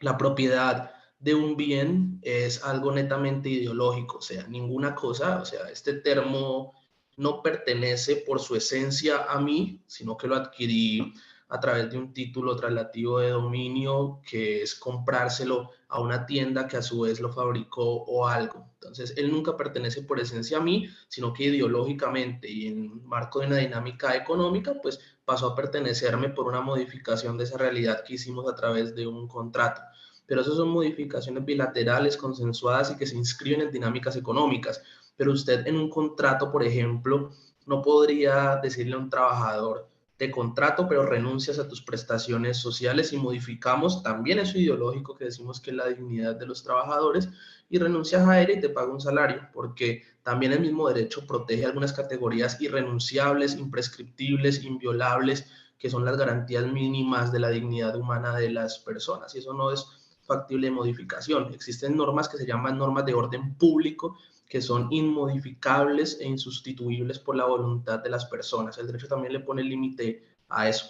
La propiedad de un bien es algo netamente ideológico, o sea, ninguna cosa, o sea, este termo no pertenece por su esencia a mí, sino que lo adquirí a través de un título traslativo de dominio, que es comprárselo a una tienda que a su vez lo fabricó o algo. Entonces, él nunca pertenece por esencia a mí, sino que ideológicamente y en marco de una dinámica económica, pues pasó a pertenecerme por una modificación de esa realidad que hicimos a través de un contrato. Pero esas son modificaciones bilaterales, consensuadas y que se inscriben en dinámicas económicas. Pero usted en un contrato, por ejemplo, no podría decirle a un trabajador, te contrato, pero renuncias a tus prestaciones sociales y modificamos también eso ideológico que decimos que es la dignidad de los trabajadores y renuncias a ella y te paga un salario, porque también el mismo derecho protege algunas categorías irrenunciables, imprescriptibles, inviolables, que son las garantías mínimas de la dignidad humana de las personas, y eso no es factible de modificación. Existen normas que se llaman normas de orden público, que son inmodificables e insustituibles por la voluntad de las personas. El derecho también le pone límite a eso.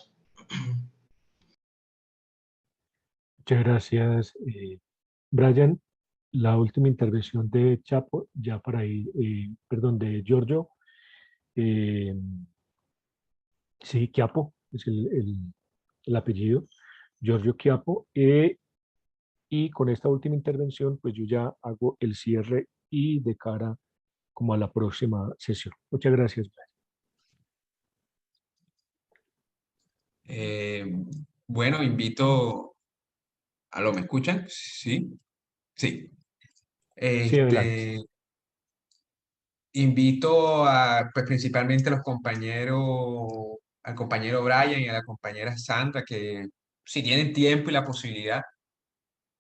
Muchas gracias, Brian. La última intervención de Chapo, ya para ir, perdón, de Giorgio. eh, sí, Chiapo es el apellido, Giorgio Chiapo. Y con esta última intervención, pues yo ya hago el cierre y de cara como a la próxima sesión. Muchas gracias, Brian. Eh, bueno, invito a lo, ¿me escuchan? Sí, sí. Sí, adelante. Invito a, pues principalmente a los compañeros, al compañero Brian y a la compañera Sandra, que si tienen tiempo y la posibilidad,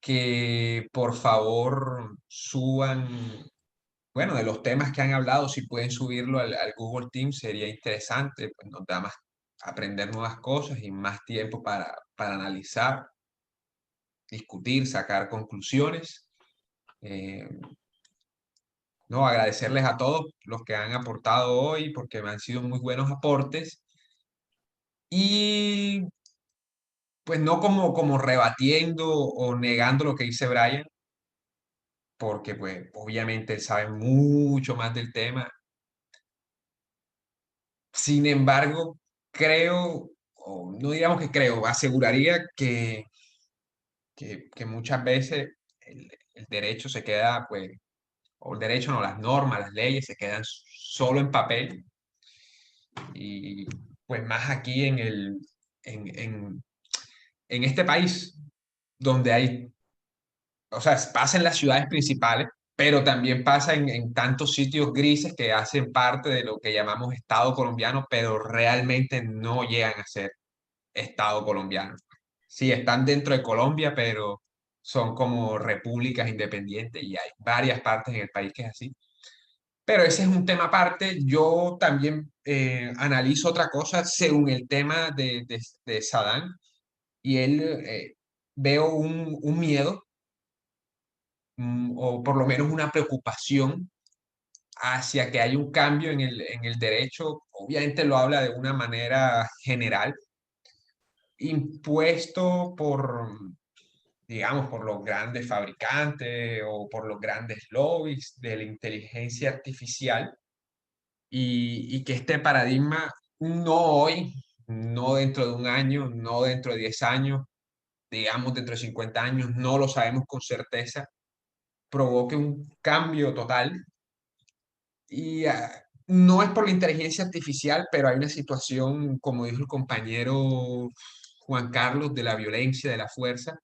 que por favor suban, bueno, de los temas que han hablado, si pueden subirlo al Google Teams, sería interesante, pues nos da más aprender nuevas cosas y más tiempo para analizar, discutir, sacar conclusiones. Eh, no, agradecerles a todos los que han aportado hoy porque me han sido muy buenos aportes y pues no como rebatiendo o negando lo que dice Brian, porque pues obviamente él sabe mucho más del tema. Sin embargo, creo, o no digamos que creo, aseguraría que muchas veces el derecho se queda, pues, o el derecho no, las normas, las leyes se quedan solo en papel y pues más aquí en, en, en este país donde hay, o sea, pasa en las ciudades principales, pero también pasa en tantos sitios grises que hacen parte de lo que llamamos Estado colombiano, pero realmente no llegan a ser Estado colombiano. Sí, están dentro de Colombia, pero son como repúblicas independientes y hay varias partes en el país que es así. Pero ese es un tema aparte. Yo también analizo otra cosa según el tema de Saddam y él veo un miedo o por lo menos una preocupación hacia que haya un cambio en el derecho. Obviamente lo habla de una manera general, impuesto por, digamos, por los grandes fabricantes o por los grandes lobbies de la inteligencia artificial y que este paradigma no hoy, no dentro de un año, no dentro de 10 años, digamos dentro de 50 años, no lo sabemos con certeza, provoque un cambio total. Y no es por la inteligencia artificial, pero hay una situación, como dijo el compañero Juan Carlos, de la violencia, de la fuerza,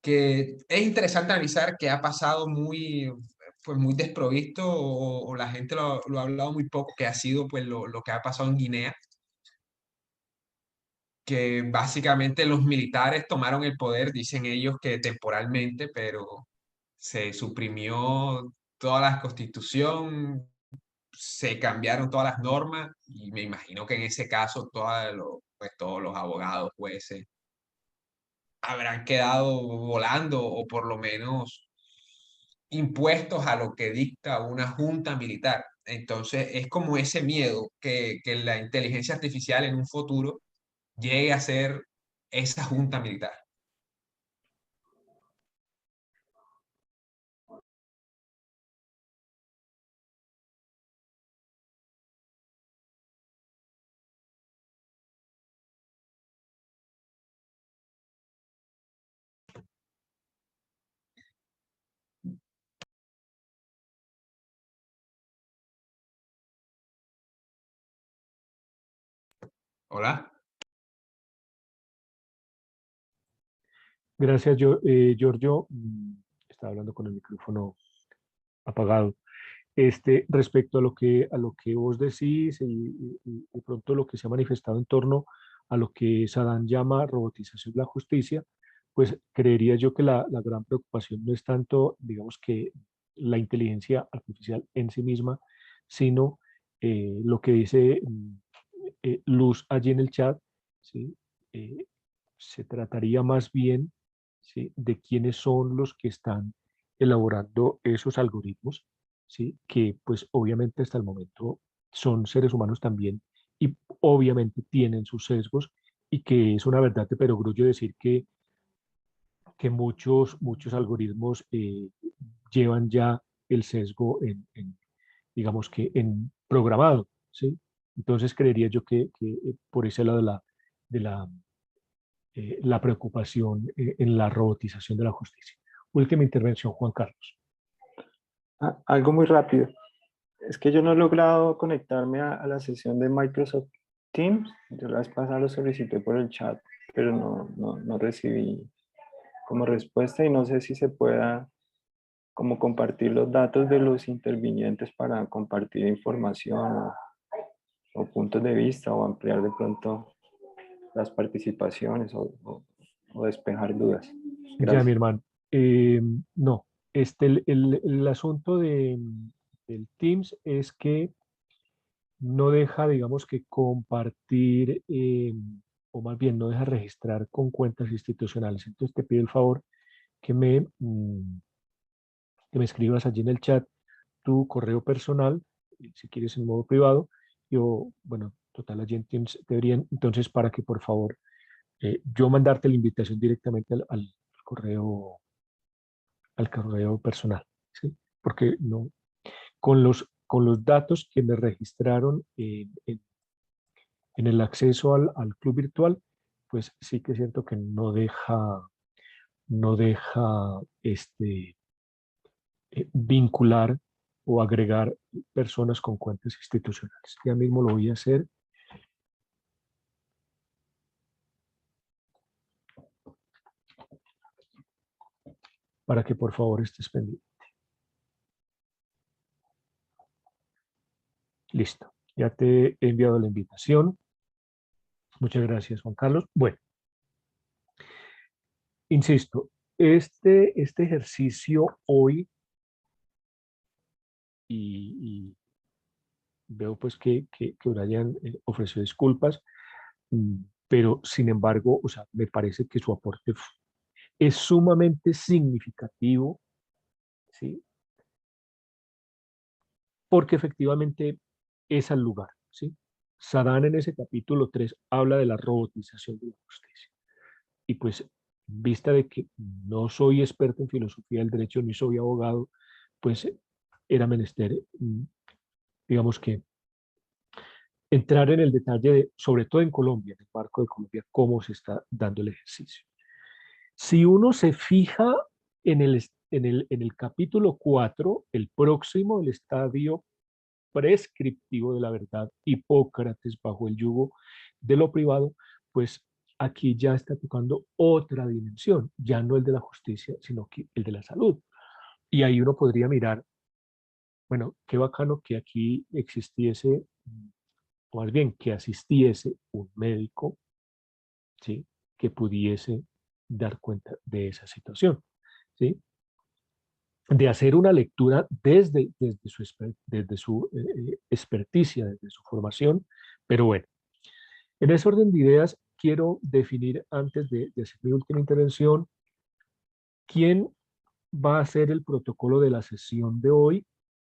que es interesante analizar que ha pasado muy, pues muy desprovisto o la gente lo ha hablado muy poco, que ha sido pues lo que ha pasado en Guinea, que básicamente los militares tomaron el poder, dicen ellos que temporalmente, pero se suprimió toda la constitución, se cambiaron todas las normas y me imagino que en ese caso pues, todos los abogados, jueces, habrán quedado volando o por lo menos impuestos a lo que dicta una junta militar. Entonces es como ese miedo que la inteligencia artificial en un futuro llegue a ser esa junta militar. Hola. Gracias, Giorgio. Estaba hablando con el micrófono apagado. Respecto a lo que vos decís y de pronto lo que se ha manifestado en torno a lo que Saddam llama robotización de la justicia, pues creería yo que la gran preocupación no es tanto, digamos, que la inteligencia artificial en sí misma, sino lo que dice Luz allí en el chat, ¿sí? Eh, Se trataría más bien, ¿sí?, de quiénes son los que están elaborando esos algoritmos, ¿sí?, que pues obviamente hasta el momento son seres humanos también y obviamente tienen sus sesgos y que es una verdad de perogrullo decir que muchos algoritmos llevan ya el sesgo digamos que en programado, ¿sí? Entonces creería yo que por ese lado de la preocupación en la robotización de la justicia. Última intervención, Juan Carlos. Algo muy rápido. Es que yo no he logrado conectarme a la sesión de Microsoft Teams. Yo la vez pasada lo solicité por el chat, pero no recibí como respuesta y no sé si se pueda como compartir los datos de los intervinientes para compartir información o puntos de vista o ampliar de pronto las participaciones o despejar dudas. Ya, Gracias. mi hermano. No, el asunto del Teams es que no deja, digamos que compartir, o más bien no deja registrar con cuentas institucionales. Entonces te pido el favor que que me escribas allí en el chat tu correo personal, si quieres en modo privado. Yo, bueno, total, allí en Teams deberían, entonces para que por favor yo mandarte la invitación directamente correo, al correo personal, ¿sí? Porque no, con los datos que me registraron en el acceso al club virtual, pues sí que siento que no deja vincular o agregar personas con cuentas institucionales. Ya mismo lo voy a hacer. Para que por favor estés pendiente. Listo. Ya te he enviado la invitación. Muchas gracias, Juan Carlos. Bueno, insisto, este ejercicio hoy, y veo pues que Brian ofreció disculpas, pero sin embargo, o sea, me parece que su aporte es sumamente significativo, ¿sí? Porque efectivamente es al lugar, ¿sí? Saddam en ese capítulo 3 habla de la robotización de la justicia. Y pues, vista de que no soy experto en filosofía del derecho ni soy abogado, pues era menester, digamos que, entrar en el detalle de, sobre todo en Colombia, en el marco de Colombia, cómo se está dando el ejercicio. Si uno se fija en el capítulo 4, el próximo, el estadio prescriptivo de la verdad, Hipócrates bajo el yugo de lo privado, pues aquí ya está tocando otra dimensión, ya no el de la justicia, sino que el de la salud. Y ahí uno podría mirar, bueno, qué bacano que aquí existiese, o más bien que asistiese un médico, ¿sí?, que pudiese dar cuenta de esa situación, ¿sí?, de hacer una lectura desde su experticia, desde su formación. Pero bueno, en ese orden de ideas, quiero definir, antes de hacer mi última intervención, quién va a hacer el protocolo de la sesión de hoy,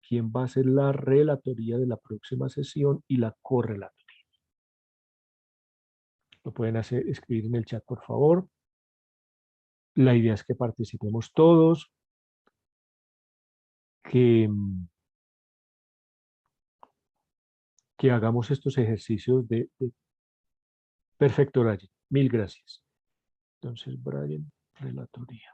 quién va a ser la relatoría de la próxima sesión y la correlatoría. Lo pueden escribir en el chat, por favor. La idea es que participemos todos, que hagamos estos ejercicios de... Perfecto, Brian. Mil gracias. Entonces, Brian, relatoría.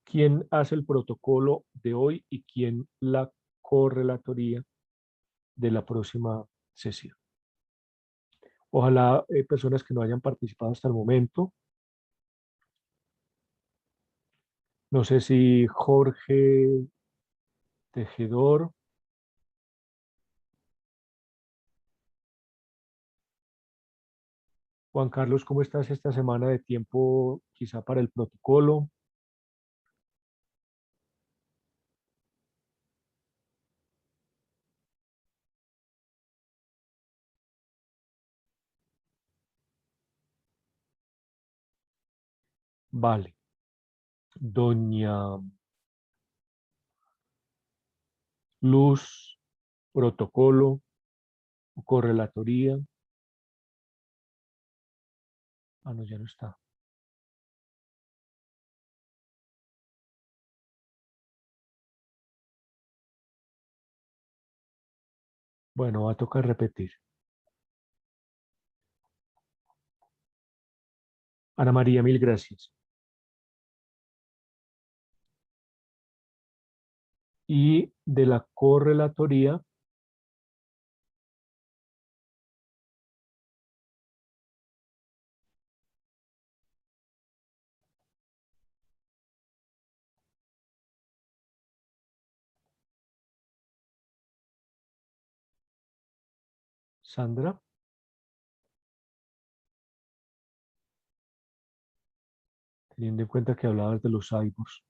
¿Quién hace el protocolo de hoy y quién la correlatoría de la próxima sesión? Ojalá personas que no hayan participado hasta el momento. No sé si Jorge Tejedor. Juan Carlos, ¿cómo estás esta semana de tiempo quizá para el protocolo? Vale. Doña Luz, protocolo, correlatoría. Ah, no, ya no está. Bueno, va a tocar repetir. Ana María, mil gracias. Y de la correlatoría, Sandra. Teniendo en cuenta que hablabas de los cyborgs.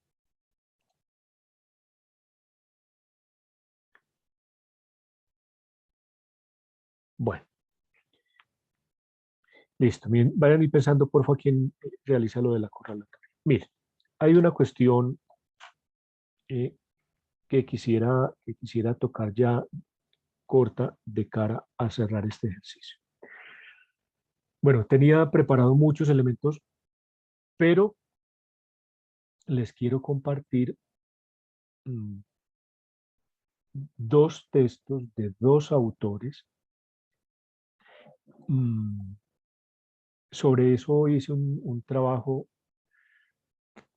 Bueno, listo. Miren, vayan y pensando, por favor, quién realiza lo de la correlatoria. Miren, hay una cuestión que quisiera tocar ya corta de cara a cerrar este ejercicio. Bueno, tenía preparado muchos elementos, pero les quiero compartir dos textos de dos autores. Sobre eso hice un trabajo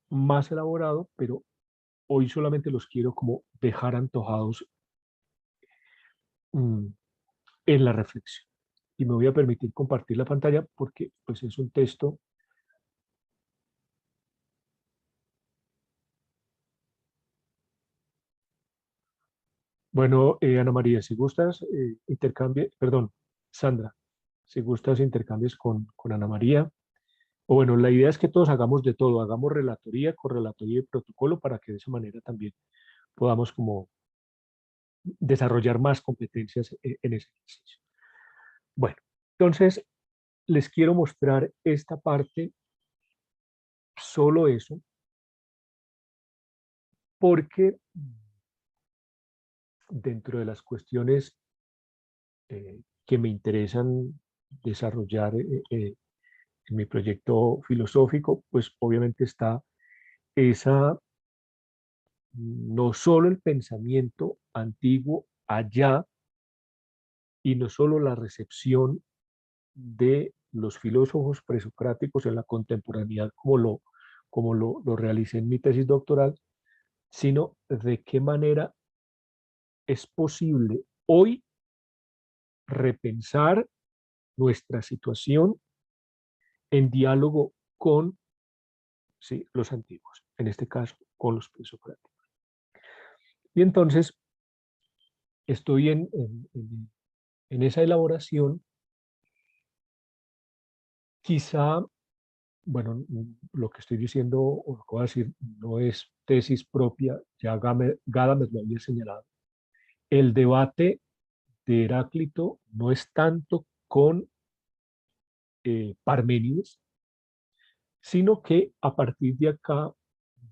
más elaborado, pero hoy solamente los quiero como dejar antojados en la reflexión. Y me voy a permitir compartir la pantalla porque pues es un texto. Bueno, Ana María, si gustas, perdón, Sandra, si gustas, intercambies con Ana María. O bueno, la idea es que todos hagamos de todo, hagamos relatoría, correlatoría y protocolo para que de esa manera también podamos como desarrollar más competencias en ese ejercicio. Bueno, entonces les quiero mostrar esta parte, solo eso, porque dentro de las cuestiones que me interesan desarrollar en mi proyecto filosófico, pues obviamente está esa, no solo el pensamiento antiguo allá, y no solo la recepción de los filósofos presocráticos en la contemporaneidad como lo realicé en mi tesis doctoral, sino de qué manera es posible hoy repensar nuestra situación en diálogo con los antiguos, en este caso con los presocráticos. Y entonces estoy en esa elaboración. Quizá, bueno, lo que estoy diciendo o lo que voy a decir no es tesis propia, ya Gadamer lo había señalado. El debate de Heráclito no es tanto con Parménides, sino que a partir de acá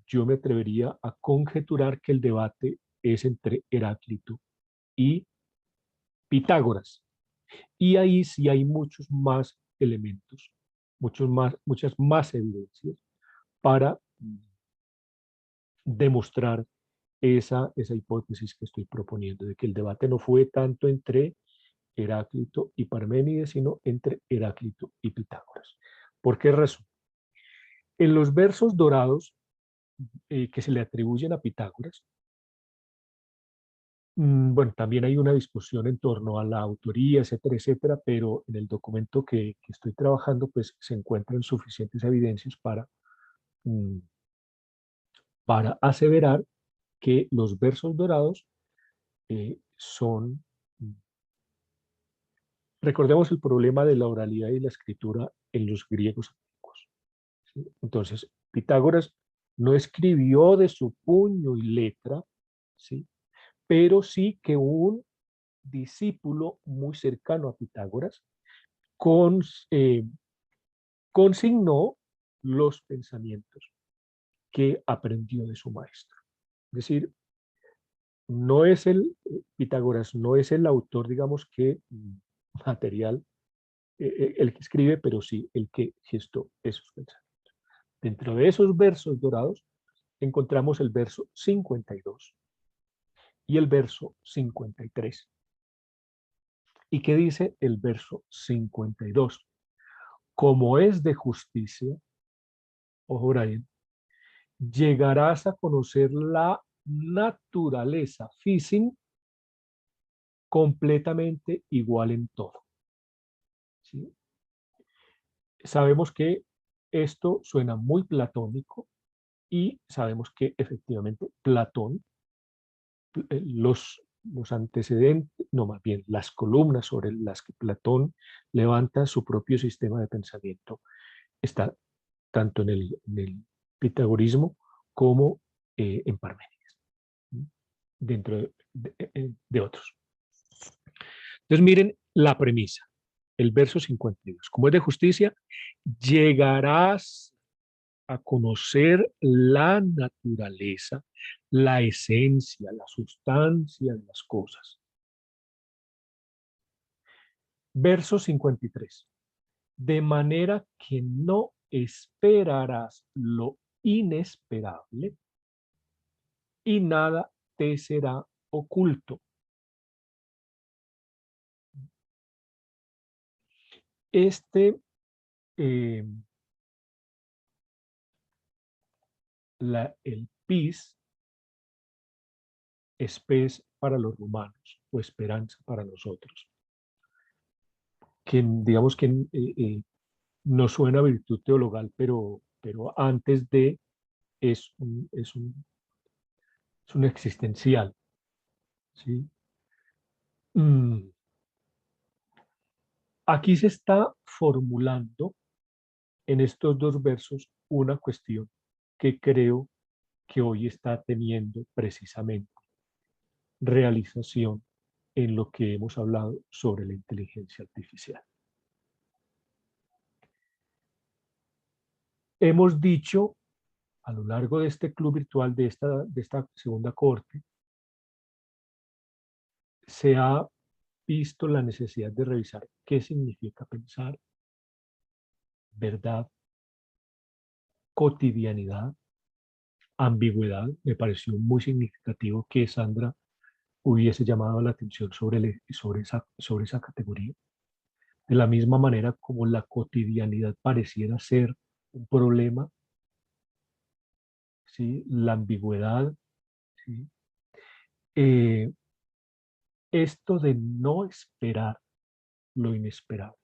yo me atrevería a conjeturar que el debate es entre Heráclito y Pitágoras. Y ahí sí hay muchos más elementos, muchas más evidencias para demostrar esa hipótesis que estoy proponiendo, de que el debate no fue tanto entre Heráclito y Parménides, sino entre Heráclito y Pitágoras. ¿Por qué razón? En los versos dorados que se le atribuyen a Pitágoras, bueno, también hay una discusión en torno a la autoría, etcétera, etcétera, pero en el documento que estoy trabajando, pues se encuentran suficientes evidencias para aseverar que los versos dorados son... Recordemos el problema de la oralidad y la escritura en los griegos antiguos, ¿sí? Entonces, Pitágoras no escribió de su puño y letra, ¿sí? Pero sí que un discípulo muy cercano a Pitágoras consignó los pensamientos que aprendió de su maestro. Es decir, Pitágoras no es el autor, digamos que material, el que escribe, pero sí el que gestó esos pensamientos. Dentro de esos versos dorados encontramos el verso 52 y el verso 53. ¿Y qué dice el verso 52? Como es de justicia, ojo Brian, llegarás a conocer la naturaleza física completamente igual en todo, ¿sí? Sabemos que esto suena muy platónico y sabemos que efectivamente Platón, los antecedentes, no más bien las columnas sobre las que Platón levanta su propio sistema de pensamiento, está tanto en el pitagorismo como en Parménides, dentro de otros. Entonces miren la premisa, el verso 52. Como es de justicia, llegarás a conocer la naturaleza, la esencia, la sustancia de las cosas. Verso 53. De manera que no esperarás lo inesperable y nada te será oculto. Eh, el pis es pez para los romanos o esperanza para nosotros, que digamos que no suena virtud teologal, pero antes de es un existencial, ¿sí? Aquí se está formulando en estos dos versos una cuestión que creo que hoy está teniendo precisamente realización en lo que hemos hablado sobre la inteligencia artificial. Hemos dicho a lo largo de este club virtual, de esta segunda corte, se ha visto la necesidad de revisar qué significa pensar, verdad, cotidianidad, ambigüedad. Me pareció muy significativo que Sandra hubiese llamado la atención sobre esa categoría. De la misma manera como la cotidianidad pareciera ser un problema, ¿sí? La ambigüedad, ¿sí? Esto de no esperar lo inesperado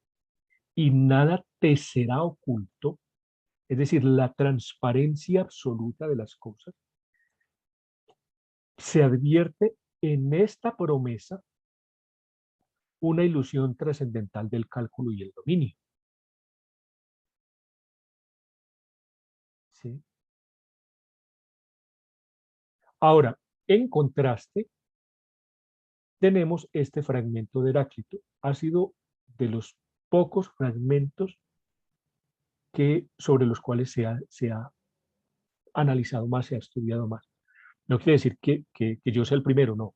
y nada te será oculto, es decir, la transparencia absoluta de las cosas, se advierte en esta promesa una ilusión trascendental del cálculo y el dominio, ¿sí? Ahora, en contraste, tenemos este fragmento de Heráclito. Ha sido de los pocos fragmentos sobre los cuales se ha analizado más, se ha estudiado más. No quiere decir que yo sea el primero, no.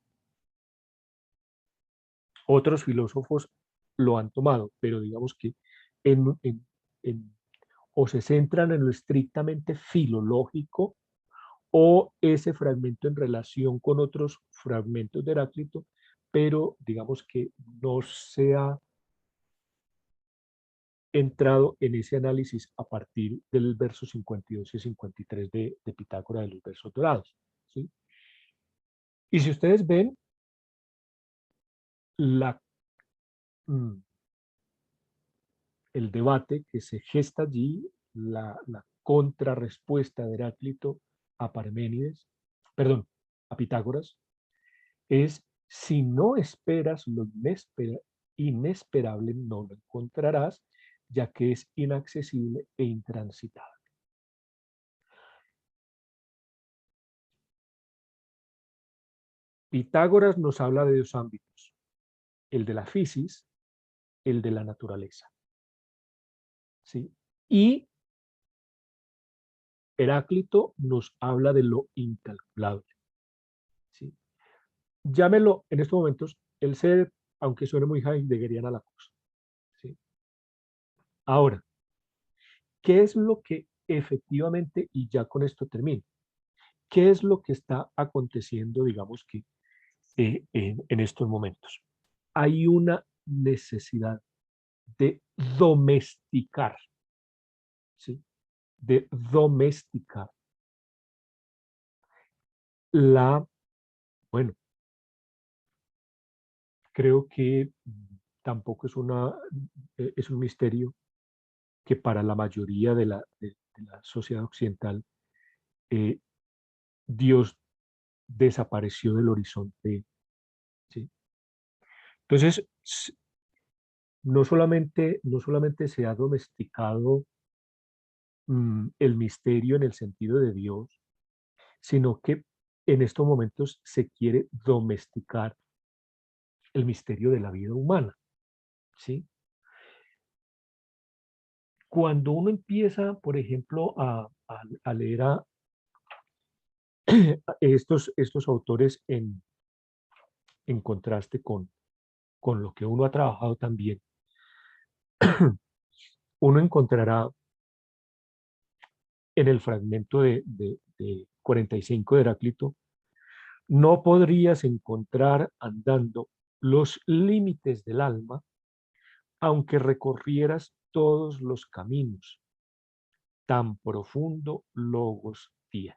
Otros filósofos lo han tomado, pero digamos que en, en- o se centran en lo estrictamente filológico o ese fragmento en relación con otros fragmentos de Heráclito, pero digamos que no se ha entrado en ese análisis a partir del verso 52 y 53 de Pitágoras de los versos dorados, ¿sí? Y si ustedes ven la, el debate que se gesta allí, la contrarrespuesta de Heráclito a Parménides, perdón, a Pitágoras, es: si no esperas lo inesperable, no lo encontrarás, ya que es inaccesible e intransitable. Pitágoras nos habla de dos ámbitos: el de la fisis, el de la naturaleza, ¿sí? Y Heráclito nos habla de lo incalculable, ¿sí? Llámelo en estos momentos el ser, aunque suene muy heideggeriana la cosa, ¿sí? Ahora, ¿qué es lo que efectivamente, y ya con esto termino, qué es lo que está aconteciendo, digamos que en estos momentos? Hay una necesidad de domesticar, ¿sí? De domesticar la, bueno, creo que tampoco es es un misterio que para la mayoría de la sociedad occidental, eh, Dios desapareció del horizonte, ¿sí? Entonces, no solamente se ha domesticado el misterio en el sentido de Dios, sino que en estos momentos se quiere domesticar el misterio de la vida humana, ¿sí? Cuando uno empieza, por ejemplo, a leer a estos autores en contraste con lo que uno ha trabajado también, uno encontrará en el fragmento de 45 de Heráclito: no podrías encontrar andando los límites del alma, aunque recorrieras todos los caminos. Tan profundo logos tiene.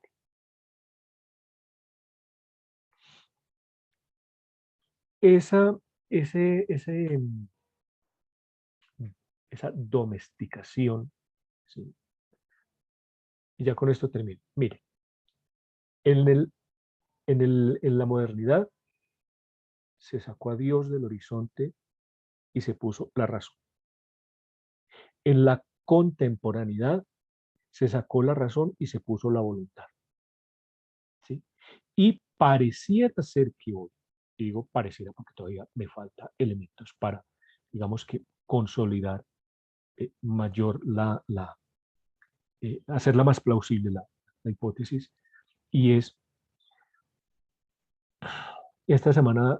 Esa, ese, ese, esa domesticación, ¿sí? Y ya con esto termino. Mire, en, en la modernidad se sacó a Dios del horizonte y se puso la razón. En la contemporaneidad se sacó la razón y se puso la voluntad, ¿sí? Y pareciera ser que hoy, digo pareciera porque todavía me falta elementos para, digamos que, consolidar mayor hacerla más plausible la hipótesis, y es, esta semana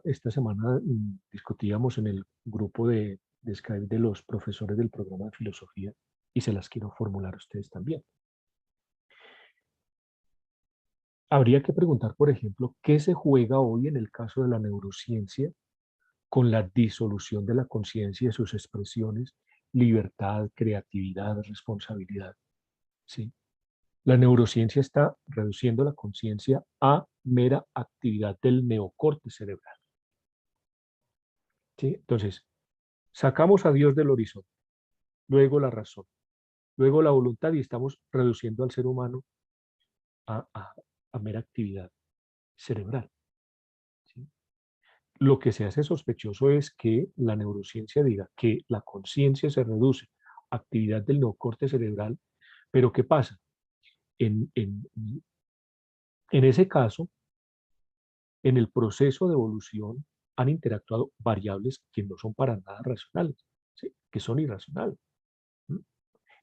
discutíamos en el grupo de Skype de los profesores del programa de filosofía, y se las quiero formular a ustedes también. Habría que preguntar, por ejemplo, ¿qué se juega hoy en el caso de la neurociencia con la disolución de la conciencia y sus expresiones: libertad, creatividad, responsabilidad? ¿Sí? La neurociencia está reduciendo la conciencia a mera actividad del neocorte cerebral, ¿sí? Entonces, sacamos a Dios del horizonte, luego la razón, luego la voluntad, y estamos reduciendo al ser humano a, a- a mera actividad cerebral, ¿sí? Lo que se hace sospechoso es que la neurociencia diga que la conciencia se reduce a actividad del neocorte cerebral, pero ¿qué pasa? En, en, en ese caso, en el proceso de evolución han interactuado variables que no son para nada racionales, ¿sí? Que son irracionales. ¿Mm?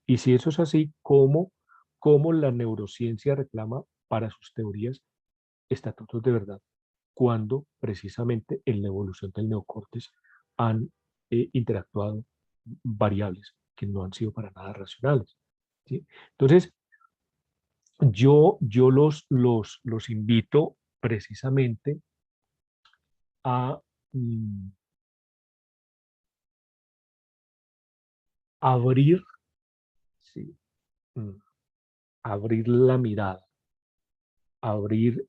Y si eso es así, ¿cómo la neurociencia reclama para sus teorías estatutos de verdad, cuando precisamente en la evolución del neocórtex han interactuado variables que no han sido para nada racionales? ¿Sí? Entonces, yo los invito precisamente a abrir, ¿sí? Abrir la mirada, abrir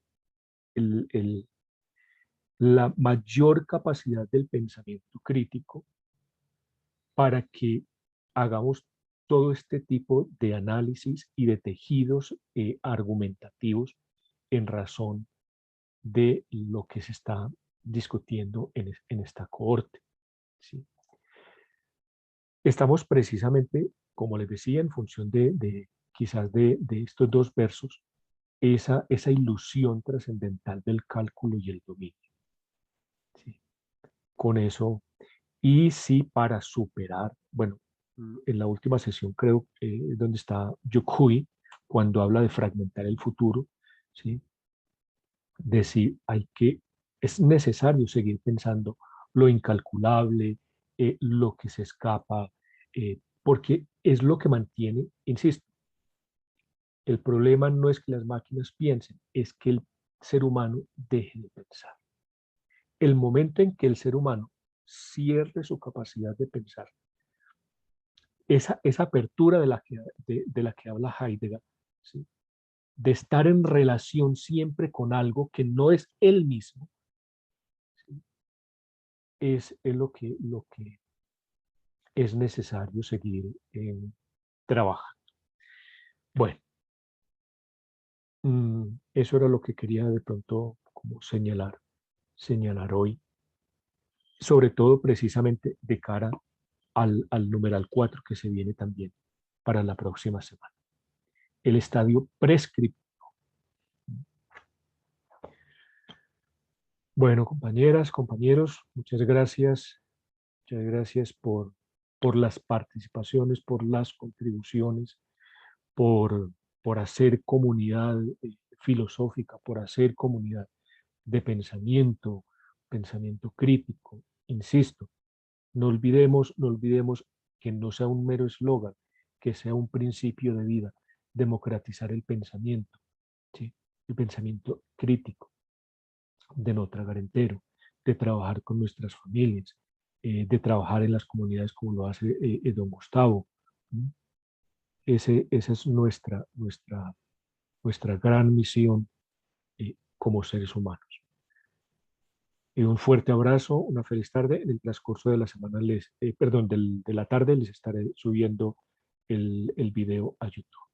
la mayor capacidad del pensamiento crítico para que hagamos todo este tipo de análisis y de tejidos argumentativos en razón de lo que se está discutiendo en esta cohorte. ¿Sí? Estamos precisamente, como les decía, en función quizás de estos dos versos, esa ilusión trascendental del cálculo y el dominio. ¿Sí? Con eso, y sí, para superar, bueno, en la última sesión creo donde está Yukui, cuando habla de fragmentar el futuro, ¿sí? Decir, es necesario seguir pensando lo incalculable, lo que se escapa, porque es lo que mantiene, insisto, el problema no es que las máquinas piensen, es que el ser humano deje de pensar. El momento en que el ser humano cierre su capacidad de pensar, esa apertura de la que habla Heidegger, ¿sí? De estar en relación siempre con algo que no es él mismo, ¿sí? es lo que es necesario seguir trabajando. Bueno, eso era lo que quería de pronto como señalar hoy, sobre todo precisamente de cara al numeral 4 que se viene también para la próxima semana. El estadio prescriptivo. Bueno, compañeras, compañeros, muchas gracias. Muchas gracias por las participaciones, por las contribuciones, por hacer comunidad filosófica, por hacer comunidad de pensamiento, pensamiento crítico. Insisto, no olvidemos que no sea un mero eslogan, que sea un principio de vida, democratizar el pensamiento, ¿sí? El pensamiento crítico, de no tragar entero, de trabajar con nuestras familias, de trabajar en las comunidades como lo hace don Gustavo. Esa es nuestra gran misión como seres humanos. Un fuerte abrazo, una feliz tarde. En el transcurso de la semana de la tarde les estaré subiendo el video a YouTube.